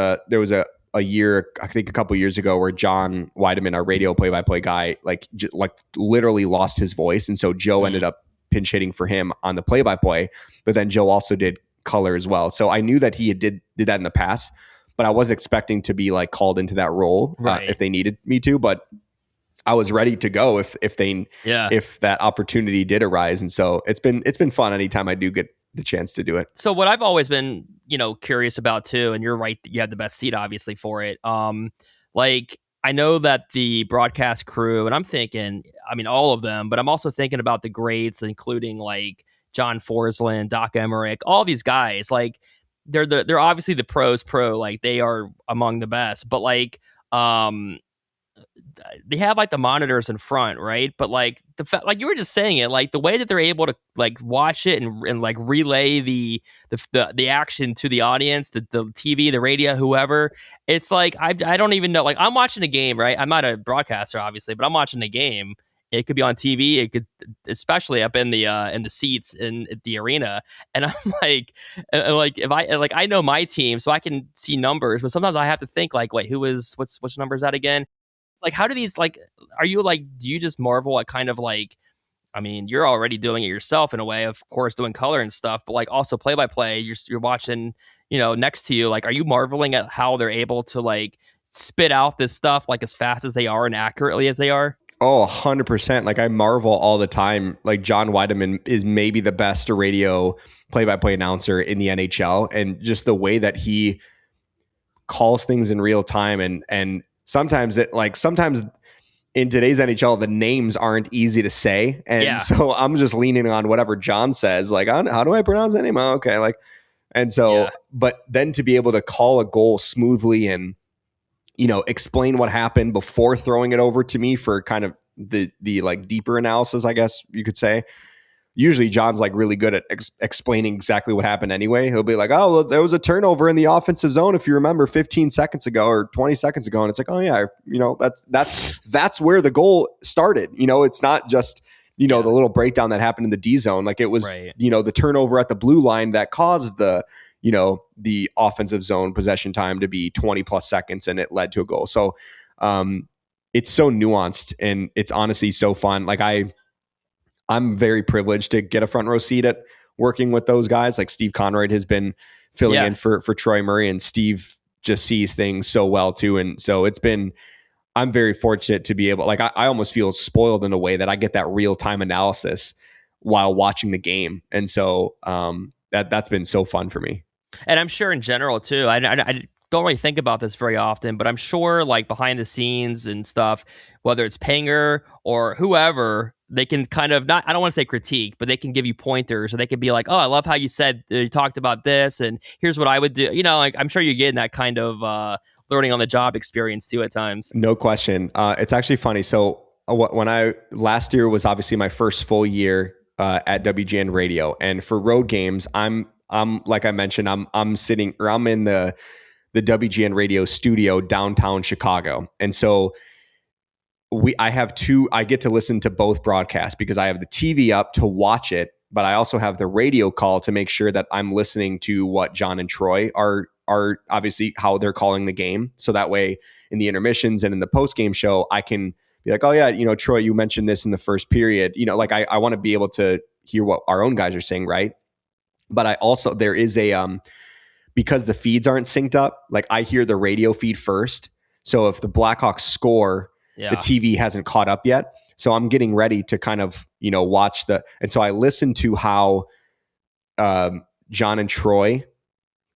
a year, I think a couple years ago, where John Weideman, our radio play-by-play guy, like literally lost his voice, and so Joe ended up pinch hitting for him on the play-by-play. But then Joe also did color as well, so I knew that he did that in the past, but I wasn't expecting to be like called into that role if they needed me to. But I was ready to go if that opportunity did arise, and so it's been fun anytime I do get the chance to do it. So what I've always been, you know, curious about too, and you're right, you have the best seat obviously for it. Like, I know that the broadcast crew, and I'm thinking, I mean, all of them, but I'm also thinking about the greats, including like John Forsland, Doc Emmerich, all these guys. Like, they're obviously the pros, like they are among the best, but like, they have like the monitors in front, right? But like like you were just saying it, like the way that they're able to like watch it and like relay the action to the audience, the TV, the radio, whoever. It's like I don't even know. Like, I'm watching a game, right? I'm not a broadcaster, obviously, but I'm watching a game. It could be on TV. It could, especially up in the seats in the arena. And I'm like if I know my team, so I can see numbers, but sometimes I have to think like, wait, which number is that again? Like, how do these, like, are you like, do you just marvel at kind of like I mean, you're already doing it yourself in a way, of course, doing color and stuff, but like also play by play, you're watching, next to you. Like, are you marveling at how they're able to like spit out this stuff like as fast as they are and accurately as they are? Oh, 100%. Like I marvel all the time. Like John Weideman is maybe the best radio play-by-play announcer in the NHL, and just the way that he calls things in real time, and sometimes in today's NHL, the names aren't easy to say. And so I'm just leaning on whatever John says, like, how do I pronounce that name? Oh, okay. Like, and so, but then to be able to call a goal smoothly and, explain what happened before throwing it over to me for kind of the like deeper analysis, I guess you could say. Usually John's like really good at explaining exactly what happened anyway. He'll be like, oh, well, there was a turnover in the offensive zone, if you remember, 15 seconds ago or 20 seconds ago. And it's like, oh yeah, that's where the goal started. It's not just, the little breakdown that happened in the D zone. Like it was, the turnover at the blue line that caused the offensive zone possession time to be 20 plus seconds, and it led to a goal. So it's so nuanced, and it's honestly so fun. Like I'm very privileged to get a front row seat at working with those guys. Like Steve Conroyd has been filling in for Troy Murray, and Steve just sees things so well too. And so I'm very fortunate to be able, like, I almost feel spoiled in a way that I get that real time analysis while watching the game. And so that's been so fun for me. And I'm sure in general too, I don't really think about this very often, but I'm sure like behind the scenes and stuff, whether it's Panger or whoever, they can kind of I don't want to say critique, but they can give you pointers, or they can be like, oh, I love how you talked about this, and here's what I would do. Like I'm sure you're getting that kind of learning on the job experience too at times. No question. It's actually funny. So when last year was obviously my first full year at WGN Radio, and for road games, I'm like I mentioned, I'm in the WGN Radio studio downtown Chicago, and so I get to listen to both broadcasts because I have the TV up to watch it, but I also have the radio call to make sure that I'm listening to what John and Troy are obviously how they're calling the game. So that way in the intermissions and in the post game show, I can be like, oh yeah, Troy, you mentioned this in the first period, like I want to be able to hear what our own guys are saying. Right. But there is because the feeds aren't synced up, like I hear the radio feed first. So if the Blackhawks score, the TV hasn't caught up yet. So I'm getting ready to kind of, watch and so I listen to how John and Troy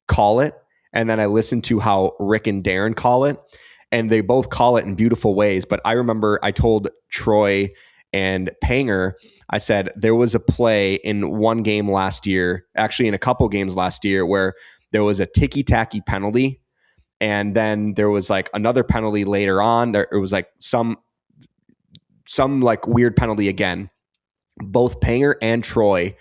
call it. And then I listen to how Rick and Darren call it. And they both call it in beautiful ways. But I remember I told Troy and Panger, I said, there was a play in one game last year, actually in a couple games last year, where there was a ticky-tacky penalty. And then there was like another penalty later on. It was like some like weird penalty again. Both Panger and Troy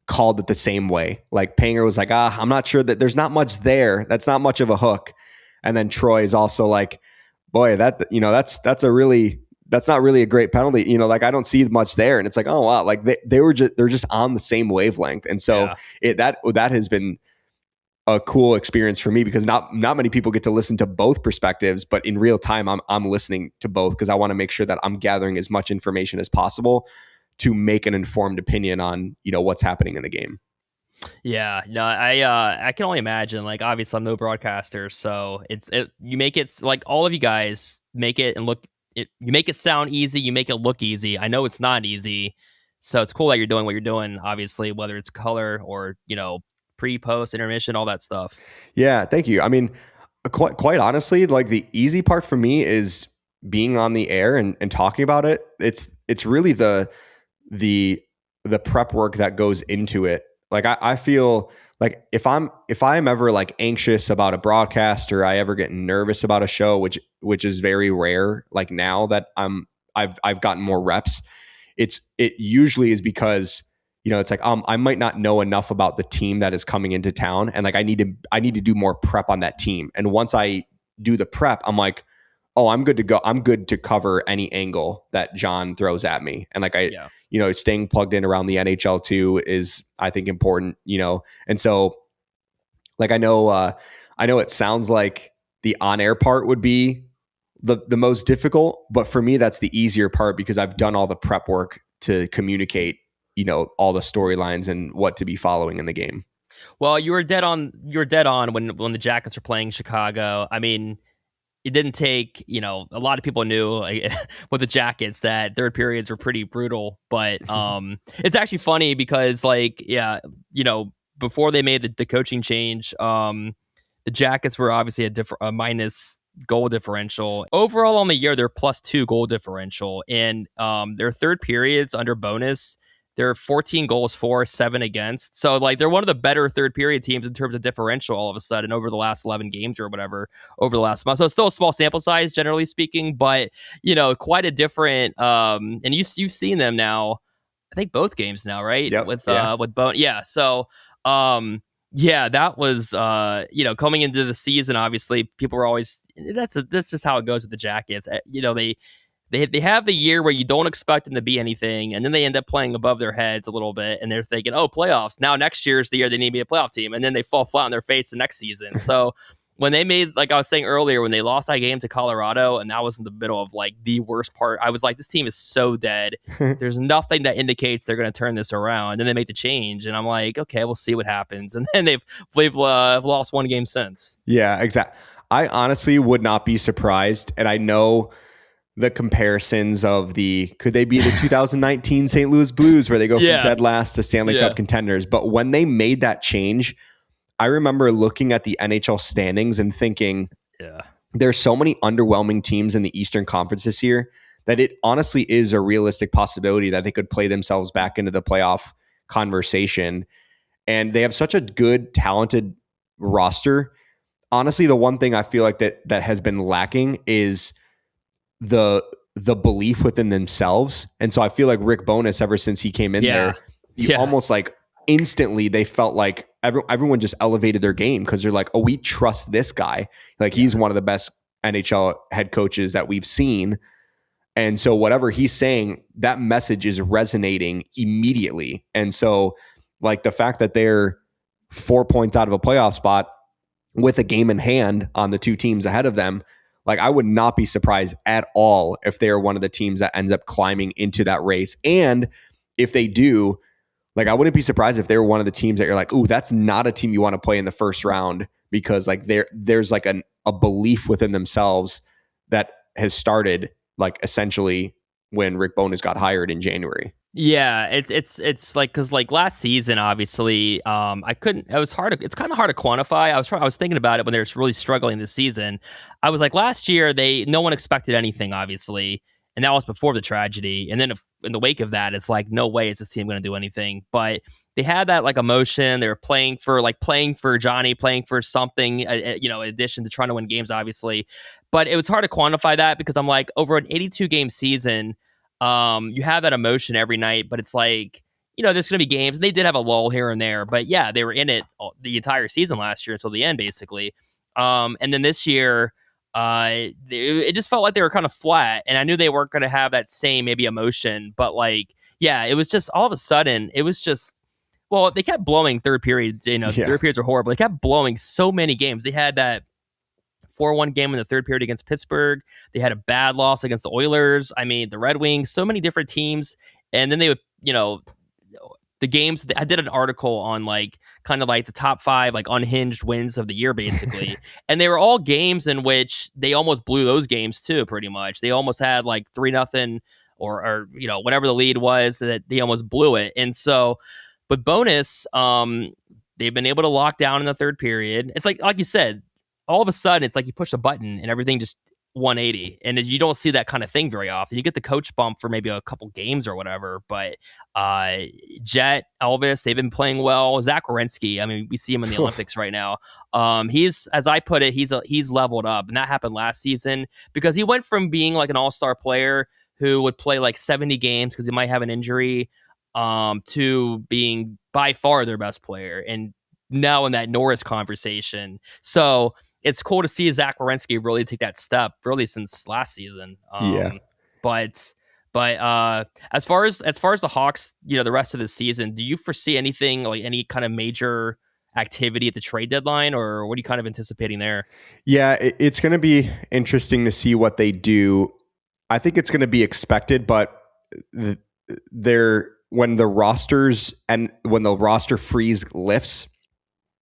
called it the same way. Like Panger was like, I'm not sure that there's not much there. That's not much of a hook. And then Troy is also like, boy, that's not really a great penalty. Like I don't see much there. And it's like, oh wow, like they're just on the same wavelength. And so that has been a cool experience for me because not many people get to listen to both perspectives, but in real time, I'm listening to both because I want to make sure that I'm gathering as much information as possible to make an informed opinion on, what's happening in the game. Yeah, no, I can only imagine. Like, obviously, I'm no broadcaster, so you make it like all of you guys make it and you make it sound easy, you make it look easy. I know it's not easy, so it's cool that you're doing what you're doing. Obviously, whether it's color or pre, post, intermission, all that stuff. Yeah, thank you. I mean, quite honestly, like the easy part for me is being on the air and talking about it. It's really the prep work that goes into it. Like I feel like if I'm ever like anxious about a broadcast or I ever get nervous about a show, which is very rare, like now that I've gotten more reps, it usually is because it's like I might not know enough about the team that is coming into town, and like I need to do more prep on that team. And once I do the prep, I'm like, oh, I'm good to go. I'm good to cover any angle that John throws at me. And like staying plugged in around the NHL too is, I think, important. And so like I know it sounds like the on-air part would be the most difficult, but for me that's the easier part because I've done all the prep work to communicate, all the storylines and what to be following in the game. Well, you were dead on. You were dead on when the Jackets were playing Chicago. I mean, it didn't take, a lot of people knew with the Jackets that third periods were pretty brutal, but it's actually funny because before they made the coaching change, the Jackets were obviously a minus goal differential. Overall on the year, they're +2 goal differential, and their third periods under bonus, they're 14 goals for, 7 against. So, like, they're one of the better third period teams in terms of differential all of a sudden over the last 11 games or whatever over the last month. So it's still a small sample size, generally speaking, but, quite a different, and you've seen them now, I think both games now, right? Yep. With Bone. Yeah. So, that was, coming into the season, obviously, people were always, that's just how it goes with the Jackets. They have the year where you don't expect them to be anything, and then they end up playing above their heads a little bit, and they're thinking, oh, playoffs. Now next year's the year they need to be a playoff team, and then they fall flat on their face the next season. So when they made, like I was saying earlier, when they lost that game to Colorado, and that was in the middle of, like, the worst part, I was like, this team is so dead. There's nothing that indicates they're going to turn this around. And then they make the change, and I'm like, okay, we'll see what happens. And then they've lost one game since. Yeah, exactly. I honestly would not be surprised, and I know the comparisons of could they be the 2019 St. Louis Blues where they go from dead last to Stanley Cup contenders? But when they made that change, I remember looking at the NHL standings and thinking, there's so many underwhelming teams in the Eastern Conference this year that it honestly is a realistic possibility that they could play themselves back into the playoff conversation. And they have such a good, talented roster. Honestly, the one thing I feel like that has been lacking is the belief within themselves. And so I feel like Rick Bowness, ever since he came in there, almost like instantly they felt like everyone just elevated their game because they're like, oh, we trust this guy. Like, he's one of the best NHL head coaches that we've seen. And so whatever he's saying, that message is resonating immediately. And so, like, the fact that they're 4 points out of a playoff spot with a game in hand on the two teams ahead of them, like, I would not be surprised at all if they are one of the teams that ends up climbing into that race. And if they do, like, I wouldn't be surprised if they were one of the teams that you're like, ooh, that's not a team you want to play in the first round, because, like, there's like a belief within themselves that has started, like, essentially when Rick Bowness got hired in January. Yeah, it's like, because, like, last season, obviously, it's kind of hard to quantify. I was thinking about it when they were really struggling this season. I was like, last year, no one expected anything, obviously, and that was before the tragedy. And then in the wake of that, it's like, no way is this team going to do anything. But they had that, like, emotion. They were playing for Johnny, playing for something, in addition to trying to win games, obviously. But it was hard to quantify that because I'm like, over an 82-game season, you have that emotion every night, but it's like, there's going to be games, and they did have a lull here and there, but yeah, they were in it the entire season last year until the end, basically. And then this year, it just felt like they were kind of flat, and I knew they weren't going to have that same maybe emotion, but, like, yeah, it was just all of a sudden, it was just, well, they kept blowing third periods, third periods were horrible. They kept blowing so many games. They had that 4-1 game in the third period against Pittsburgh. They had a bad loss against the Oilers. I mean, the Red Wings, so many different teams. And then they would, the games, I did an article on, like, kind of like the top 5, like, unhinged wins of the year, basically. And they were all games in which they almost blew those games too, pretty much. They almost had, like, 3-0 or whatever the lead was, that they almost blew it. And so, but bonus, they've been able to lock down in the third period. It's like you said, all of a sudden, it's like you push a button and everything just 180. And you don't see that kind of thing very often. You get the coach bump for maybe a couple games or whatever. But Jet, Elvis, they've been playing well. Zach Werenski, I mean, we see him in the Olympics right now. He's, as I put it, he's leveled up. And that happened last season because he went from being like an all-star player who would play like 70 games because he might have an injury to being by far their best player. And now in that Norris conversation. So it's cool to see Zach Werenski really take that step, really since last season. But as far as the Hawks, the rest of the season, do you foresee anything, like any kind of major activity at the trade deadline, or what are you kind of anticipating there? Yeah, it's going to be interesting to see what they do. I think it's going to be expected, but when the roster freeze lifts,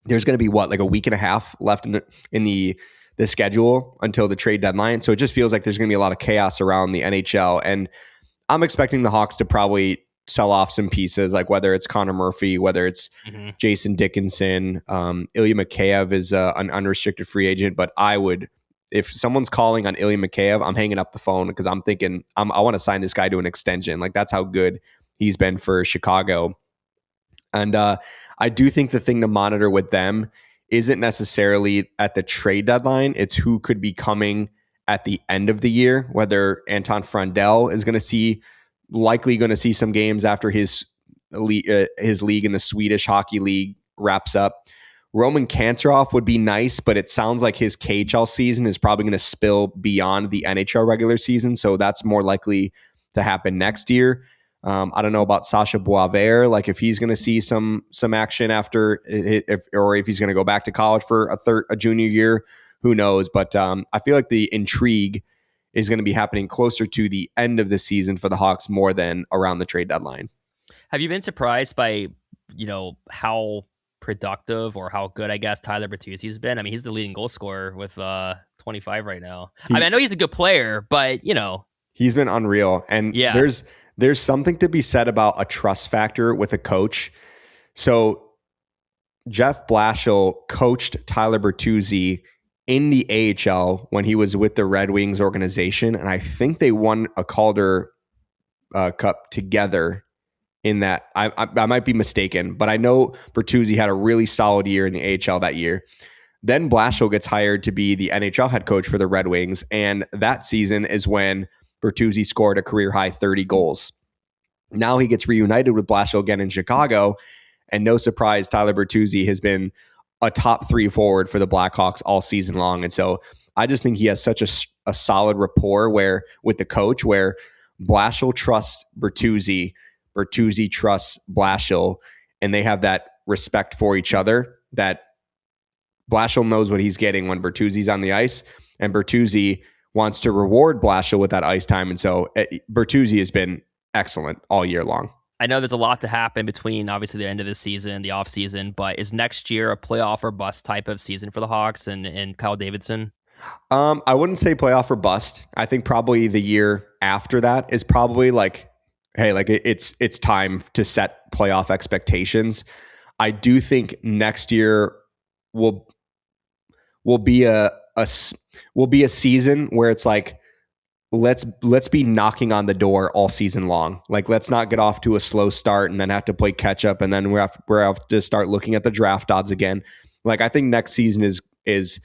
there's going to be like a week and a half left in the schedule until the trade deadline. So it just feels like there's going to be a lot of chaos around the NHL, and I'm expecting the Hawks to probably sell off some pieces, like whether it's Connor Murphy, whether it's Jason Dickinson, Ilya Mikheyev is an unrestricted free agent. But if someone's calling on Ilya Mikheyev, I'm hanging up the phone because I'm thinking I want to sign this guy to an extension. Like, that's how good he's been for Chicago. And I do think the thing to monitor with them isn't necessarily at the trade deadline. It's who could be coming at the end of the year, whether Anton Frandel is likely going to see some games after his league in the Swedish Hockey League wraps up. Roman Kantarov would be nice, but it sounds like his KHL season is probably going to spill beyond the NHL regular season, so that's more likely to happen next year. I don't know about Sasha Boisvert, like if he's going to see some action after, or if he's going to go back to college for a junior year. Who knows? But I feel like the intrigue is going to be happening closer to the end of the season for the Hawks more than around the trade deadline. Have you been surprised by, how productive or how good, I guess, Tyler Bertuzzi's been? I mean, he's the leading goal scorer with 25 right now. I know he's a good player, but, he's been unreal. And there's something to be said about a trust factor with a coach. So Jeff Blashill coached Tyler Bertuzzi in the AHL when he was with the Red Wings organization, and I think they won a Calder Cup together in that. I might be mistaken, but I know Bertuzzi had a really solid year in the AHL that year. Then Blashill gets hired to be the NHL head coach for the Red Wings, and that season is when Bertuzzi scored a career-high 30 goals. Now he gets reunited with Blashill again in Chicago, and no surprise, Tyler Bertuzzi has been a top 3 forward for the Blackhawks all season long. And so I just think he has such a solid rapport with the coach, where Blashill trusts Bertuzzi, Bertuzzi trusts Blashill, and they have that respect for each other, that Blashill knows what he's getting when Bertuzzi's on the ice, and Bertuzzi wants to reward Blashill with that ice time. And so Bertuzzi has been excellent all year long. I know there's a lot to happen between, obviously, the end of the season, the off season, but is next year a playoff or bust type of season for the Hawks and Kyle Davidson? I wouldn't say playoff or bust. I think probably the year after that is probably like, hey, like it's time to set playoff expectations. I do think next year will be a season where it's like, let's be knocking on the door all season long. Like, let's not get off to a slow start and then have to play catch up, and then we have to start looking at the draft odds again. Like, I think next season is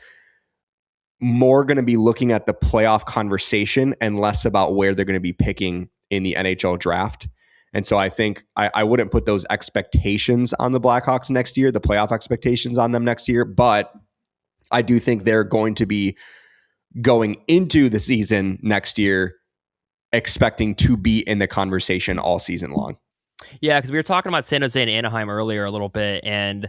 more going to be looking at the playoff conversation and less about where they're going to be picking in the NHL draft. And so I think I wouldn't put those expectations on the Blackhawks next year, the playoff expectations on them next year, but I do think they're going to be going into the season next year expecting to be in the conversation all season long. Yeah, because we were talking about San Jose and Anaheim earlier a little bit, and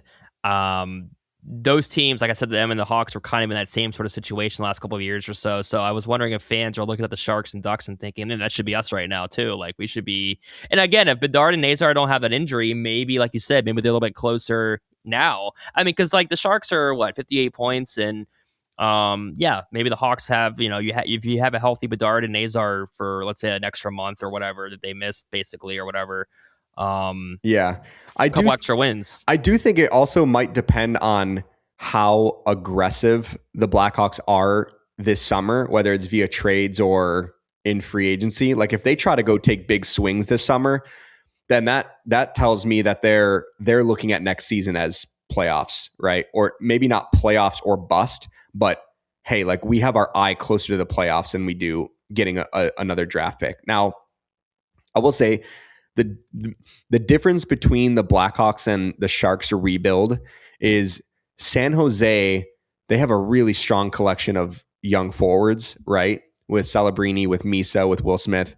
those teams, like I said, them and the Hawks were kind of in that same sort of situation the last couple of years or so. So I was wondering if fans are looking at the Sharks and Ducks and thinking, man, that should be us right now too. Like, we should be. And again, if Bedard and Nazar don't have that injury, maybe, like you said, maybe they're a little bit closer now. I mean, because like the Sharks are 58 points, and maybe the Hawks have, if you have a healthy Bedard and Nazar for, let's say, an extra month or whatever that they missed basically or whatever. Couple extra wins. I do think it also might depend on how aggressive the Blackhawks are this summer, whether it's via trades or in free agency. Like, if they try to go take big swings this summer, then that tells me that they're looking at next season as playoffs, right? Or maybe not playoffs or bust, but hey, like, we have our eye closer to the playoffs than we do getting another draft pick. Now, I will say the difference between the Blackhawks and the Sharks rebuild is San Jose, they have a really strong collection of young forwards, right? With Celebrini, with Misa, with Will Smith.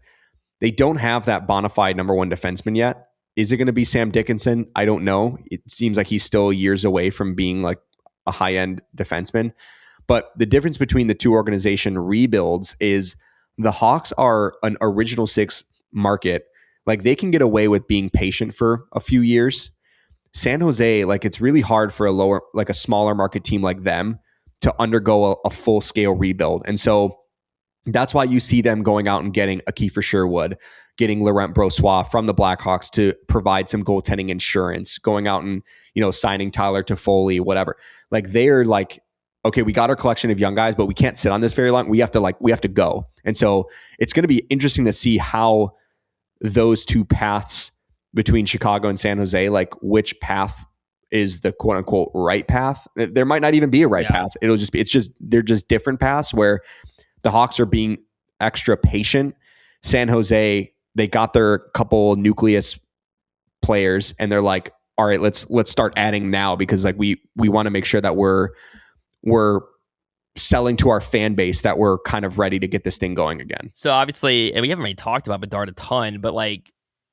They don't have that bona fide number one defenseman yet. Is it going to be Sam Dickinson? I don't know. It seems like he's still years away from being like a high-end defenseman. But the difference between the two organization rebuilds is the Hawks are an original six market like they can get away with being patient for a few years. San Jose, like it's really hard for a smaller market team like them to undergo a full scale rebuild. And so that's why you see them going out and getting a Kiefer Sherwood, getting Laurent Brossoit from the Blackhawks to provide some goaltending insurance, going out and, signing Tyler Toffoli, whatever. Like they're like, okay, we got our collection of young guys, but we can't sit on this very long. We have to go. And so it's going to be interesting to see how those two paths between Chicago and San Jose, like which path is the quote unquote right path. There might not even be a right path. They're just different paths where the Hawks are being extra patient. San Jose, they got their couple nucleus players and they're like, all right, let's start adding now because like we want to make sure that we're selling to our fan base that we're kind of ready to get this thing going again. So obviously, and we haven't really talked about Bedard a ton, but like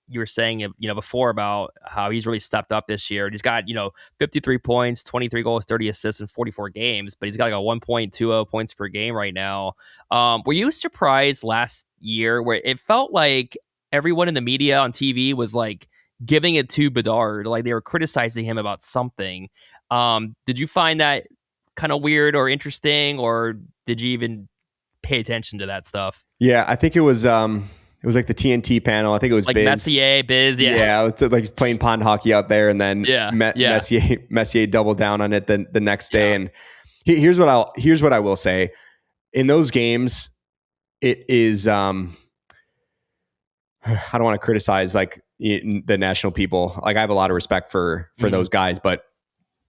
you were saying, before about how he's really stepped up this year. He's got, 53 points, 23 goals, 30 assists in 44 games, but he's got like a 1.20 points per game right now. Were you surprised last year where it felt like everyone in the media on TV was like giving it to Bedard, like they were criticizing him about something? Did you find that kind of weird or interesting, or did you even pay attention to that stuff? Yeah, I think it was like the TNT panel. I think it was like Biz. Biz. Yeah, it's like playing pond hockey out there, and then Messier doubled down on it the next day. And here's what I will say: in those games, it is. I don't want to criticize like the national people. Like I have a lot of respect for those guys, but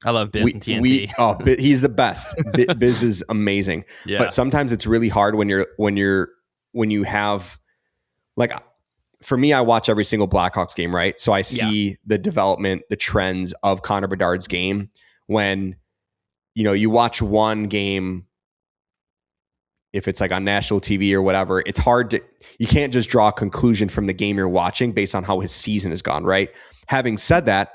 I love Biz and TNT. He's the best. Biz is amazing. Yeah. But sometimes it's really hard when you have. Like for me, I watch every single Blackhawks game, right? So I see the development, the trends of Connor Bedard's game. When, you watch one game, if it's like on national TV or whatever, it's hard you can't just draw a conclusion from the game you're watching based on how his season has gone, right? Having said that,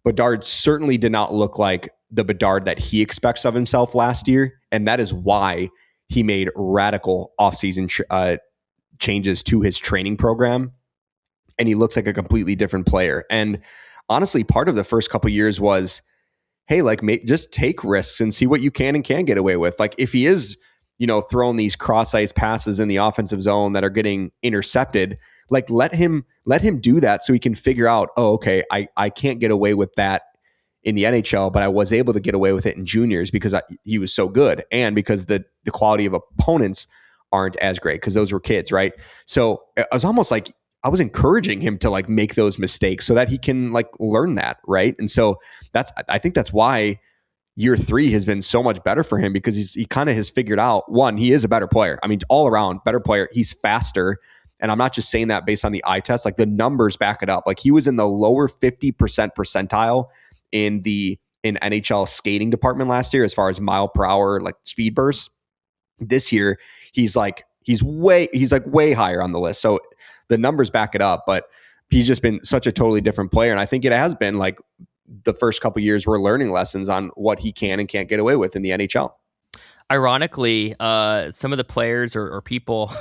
Bedard certainly did not look like the Bedard that he expects of himself last year. And that is why he made radical offseason changes to his training program, and he looks like a completely different player. And honestly, part of the first couple of years was, hey, like just take risks and see what you can and can't get away with. Like if he is, throwing these cross ice passes in the offensive zone that are getting intercepted, like let him do that so he can figure out, oh, okay, I can't get away with that in the NHL, but I was able to get away with it in juniors because he was so good, and because the quality of opponents aren't as great because those were kids, right? So I was almost like I was encouraging him to like make those mistakes so that he can like learn that, right? And so I think that's why year 3 has been so much better for him, because he kind of has figured out, one, he is a better player. I mean, all around better player. He's faster, and I'm not just saying that based on the eye test. Like the numbers back it up. Like he was in the lower 50% percentile in NHL skating department last year as far as mile per hour like speed bursts. This year he's way higher on the list. So the numbers back it up, but he's just been such a totally different player. And I think it has been like the first couple of years we're learning lessons on what he can and can't get away with in the NHL. Ironically, some of the players or people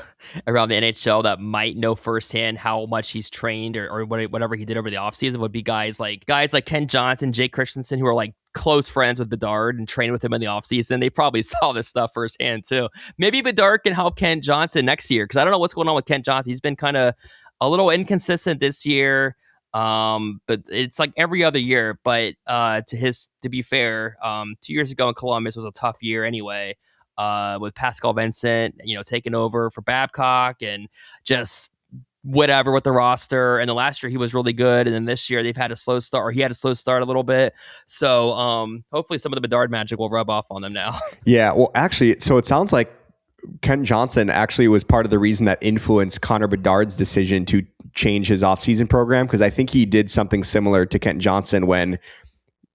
around the NHL that might know firsthand how much he's trained or whatever he did over the offseason would be guys like Ken Johnson, Jake Christensen, who are like close friends with Bedard and trained with him in the offseason. They probably saw this stuff firsthand too. Maybe Bedard can help Ken Johnson next year, because I don't know what's going on with Ken Johnson. He's been kind of a little inconsistent this year. But it's like every other year. But to be fair, 2 years ago in Columbus was a tough year anyway. With Pascal Vincent, taking over for Babcock and just whatever with the roster. And the last year he was really good, and then this year they've had a slow start, or he had a slow start a little bit. So hopefully some of the Bedard magic will rub off on them now. Yeah, well, actually, so it sounds like Ken Johnson actually was part of the reason that influenced Connor Bedard's decision to change his offseason program, because I think he did something similar to Kent Johnson when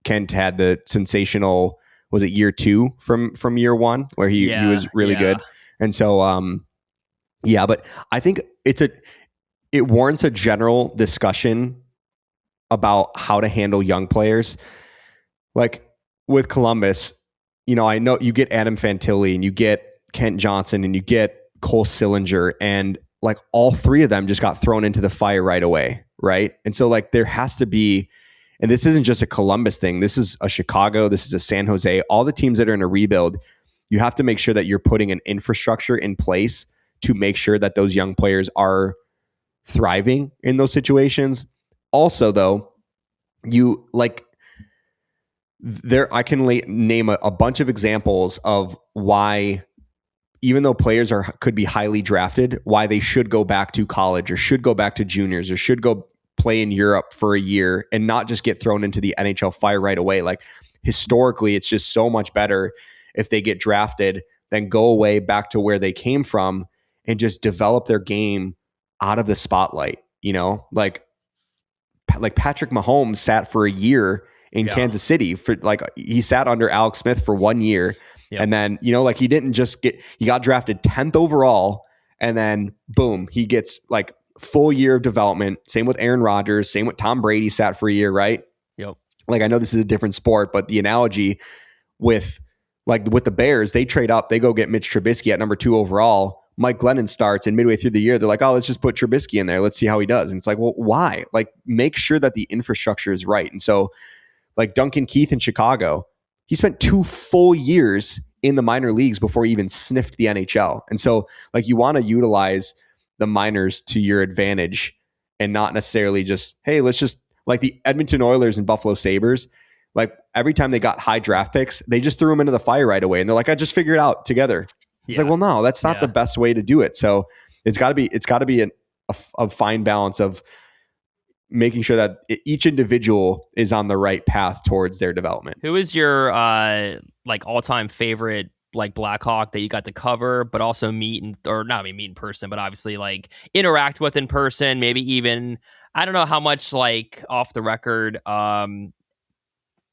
Kent had the sensational, was it year 2 from year 1 where he was really good. And so, but I think it warrants a general discussion about how to handle young players. Like with Columbus, I know you get Adam Fantilli and you get Kent Johnson and you get Cole Sillinger, and like all three of them just got thrown into the fire right away, right? And so like there has to be, and this isn't just a Columbus thing, this is a Chicago, this is a San Jose, all the teams that are in a rebuild, you have to make sure that you're putting an infrastructure in place to make sure that those young players are thriving in those situations. Also, though, you like there, I can name a bunch of examples of why, even though players could be highly drafted, why they should go back to college or should go back to juniors or should go play in Europe for a year and not just get thrown into the NHL fire right away. Like historically, it's just so much better if they get drafted than go away back to where they came from and just develop their game out of the spotlight. You know, like Patrick Mahomes sat for a year in Kansas City for like, he sat under Alex Smith for 1 year. Yep. And then, you know, like he didn't just he got drafted 10th overall and then boom, he gets like full year of development. Same with Aaron Rodgers, same with Tom Brady sat for a year, right? Yep. Like I know this is a different sport, but the analogy with the Bears, they trade up, they go get Mitch Trubisky at number 2 overall. Mike Glennon starts, and midway through the year, they're like, oh, let's just put Trubisky in there. Let's see how he does. And it's like, well, why? Like, make sure that the infrastructure is right. And so, like Duncan Keith in Chicago, he spent 2 full years in the minor leagues before he even sniffed the NHL. And so, like, you want to utilize the minors to your advantage and not necessarily just, hey, let's just, like the Edmonton Oilers and Buffalo Sabres, like every time they got high draft picks, they just threw them into the fire right away. And they're like, I just figured it out together. It's like, well, no, that's not the best way to do it. So it's got to be a fine balance of making sure that each individual is on the right path towards their development. Who is your like all-time favorite like Blackhawk that you got to cover, but also meet in person, but obviously like interact with in person? Maybe even, I don't know how much like off the record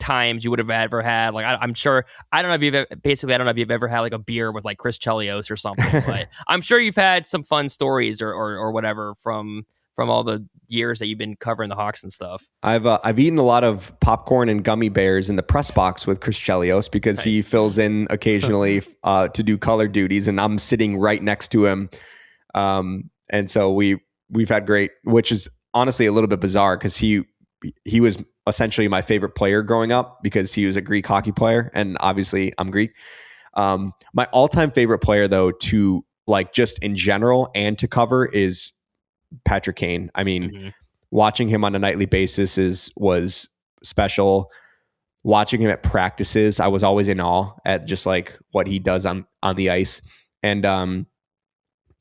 times you would have ever had. Like I'm sure, I don't know if you've ever had like a beer with like Chris Chelios or something, but I'm sure you've had some fun stories or whatever from all the years that you've been covering the Hawks and stuff. I've eaten a lot of popcorn and gummy bears in the press box with Chris Chelios because he fills in occasionally to do color duties, and I'm sitting right next to him. And so we've had great, which is honestly a little bit bizarre because he was essentially my favorite player growing up because he was a Greek hockey player, and obviously I'm Greek. My all-time favorite player, though, to like just in general and to cover is Patrick Kane. I mean, watching him on a nightly basis was special. Watching him at practices, I was always in awe at just like what he does on the ice. And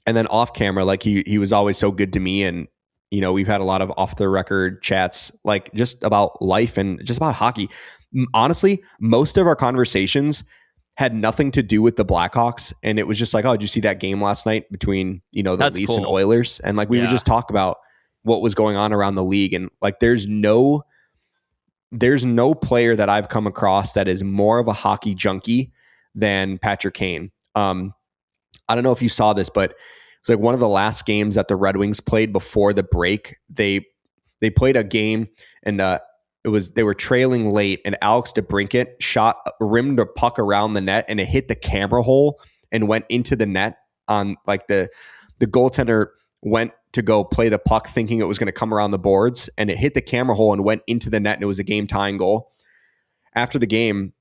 then off camera, like he was always so good to me. And, you know, we've had a lot of off the record chats, like just about life and just about hockey. Honestly, most of our conversations had nothing to do with the Blackhawks. And it was just like, oh, did you see that game last night between, you know, the Leafs and Oilers? And like, we would just talk about what was going on around the league. And like, there's no player that I've come across that is more of a hockey junkie than Patrick Kane. I don't know if you saw this, but it's like one of the last games that the Red Wings played before the break. They played a game, and they were trailing late, and Alex DeBrincat rimmed a puck around the net, and it hit the camera hole and went into the net. On like the goaltender went to go play the puck thinking it was going to come around the boards, and it hit the camera hole and went into the net, and it was a game tying goal. After the game,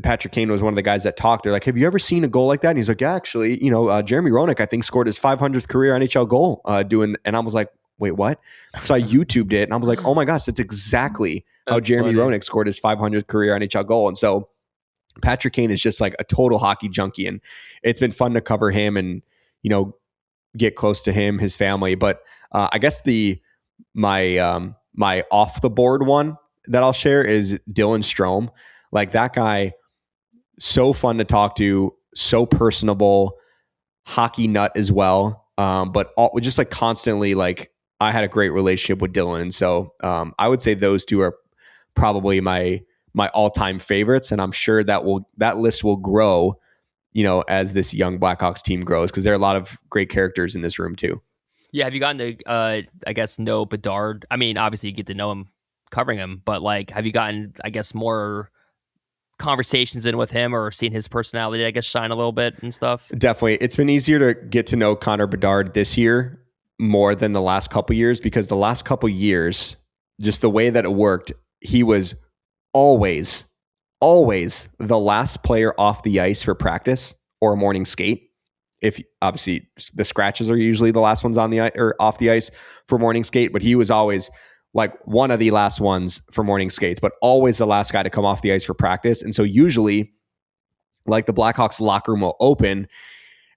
Patrick Kane was one of the guys that talked. They're like, have you ever seen a goal like that? And he's like, yeah, actually, you know, Jeremy Roenick, I think, scored his 500th career NHL goal and I was like, wait, what? So I YouTubed it, and I was like, oh my gosh, that's exactly how Jeremy Roenick scored his 500th career NHL goal. And so Patrick Kane is just like a total hockey junkie, and it's been fun to cover him and, you know, get close to him, his family. But I guess my off the board one that I'll share is Dylan Strome. Like that guy, so fun to talk to, so personable, hockey nut as well. But just like constantly, like I had a great relationship with Dylan. And so I would say those two are probably my all-time favorites. And I'm sure that list will grow, you know, as this young Blackhawks team grows, because there are a lot of great characters in this room too. Yeah. Have you gotten to, I guess, know Bedard? I mean, obviously you get to know him covering him, but like, have you gotten, I guess, more conversations in with him or seen his personality, I guess, shine a little bit and stuff? Definitely. It's been easier to get to know Connor Bedard this year more than the last couple years, because the last couple years, just the way that it worked, he was always the last player off the ice for practice or a morning skate. If obviously the scratches are usually the last ones on the ice or off the ice for morning skate, but he was always like one of the last ones for morning skates, but always the last guy to come off the ice for practice. And so usually, like, the Blackhawks locker room will open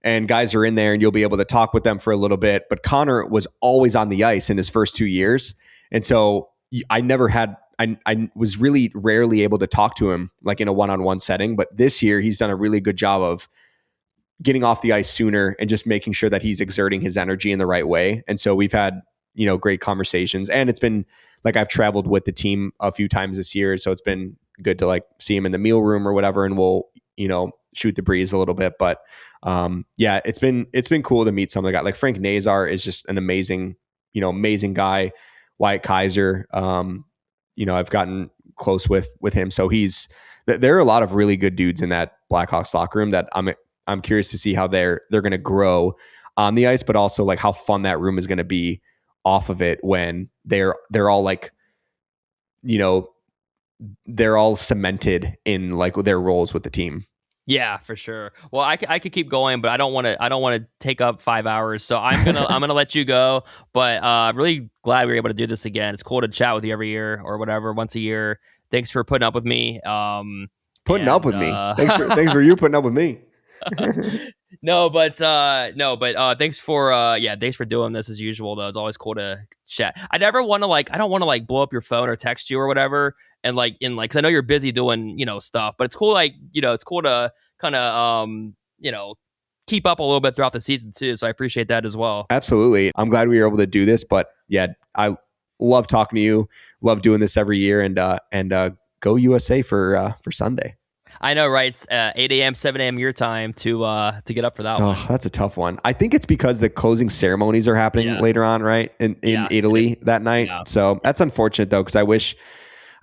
and guys are in there and you'll be able to talk with them for a little bit. But Connor was always on the ice in his first 2 years. And so I was really rarely able to talk to him like in a one-on-one setting. But this year he's done a really good job of getting off the ice sooner and just making sure that he's exerting his energy in the right way. And so we've had, great conversations, and it's been like, I've traveled with the team a few times this year. So it's been good to like see him in the meal room or whatever. And we'll, shoot the breeze a little bit. But it's been cool to meet some of the guys. Like Frank Nazar is just an amazing guy. Wyatt Kaiser, I've gotten close with him. So there are a lot of really good dudes in that Blackhawks locker room that I'm curious to see how they're going to grow on the ice, but also like how fun that room is going to be off of it when they're all like, they're all cemented in like their roles with the team. Yeah, for sure. Well, I could keep going, but I don't want to take up 5 hours. So I'm gonna let you go. But I'm really glad we were able to do this again. It's cool to chat with you every year or whatever, once a year. Thanks for putting up with me. Putting up with me. Thanks for you putting up with me. Thanks for doing this as usual though. It's always cool to chat. I don't want to like blow up your phone or text you or whatever. And cause I know you're busy doing, stuff, but it's cool. It's cool to kind of, keep up a little bit throughout the season too. So I appreciate that as well. Absolutely. I'm glad we were able to do this, but yeah, I love talking to you. Love doing this every year, and go USA for Sunday. I know, right? It's 8 a.m., 7 a.m. your time to get up for that one. That's a tough one. I think it's because the closing ceremonies are happening later on, right? In Italy that night. Yeah. So that's unfortunate though, because I wish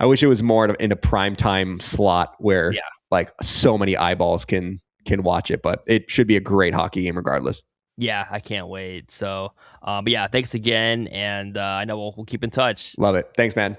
it was more in a prime time slot where like so many eyeballs can watch it, but it should be a great hockey game regardless. Yeah, I can't wait. So, but yeah, thanks again. And I know we'll keep in touch. Love it. Thanks, man.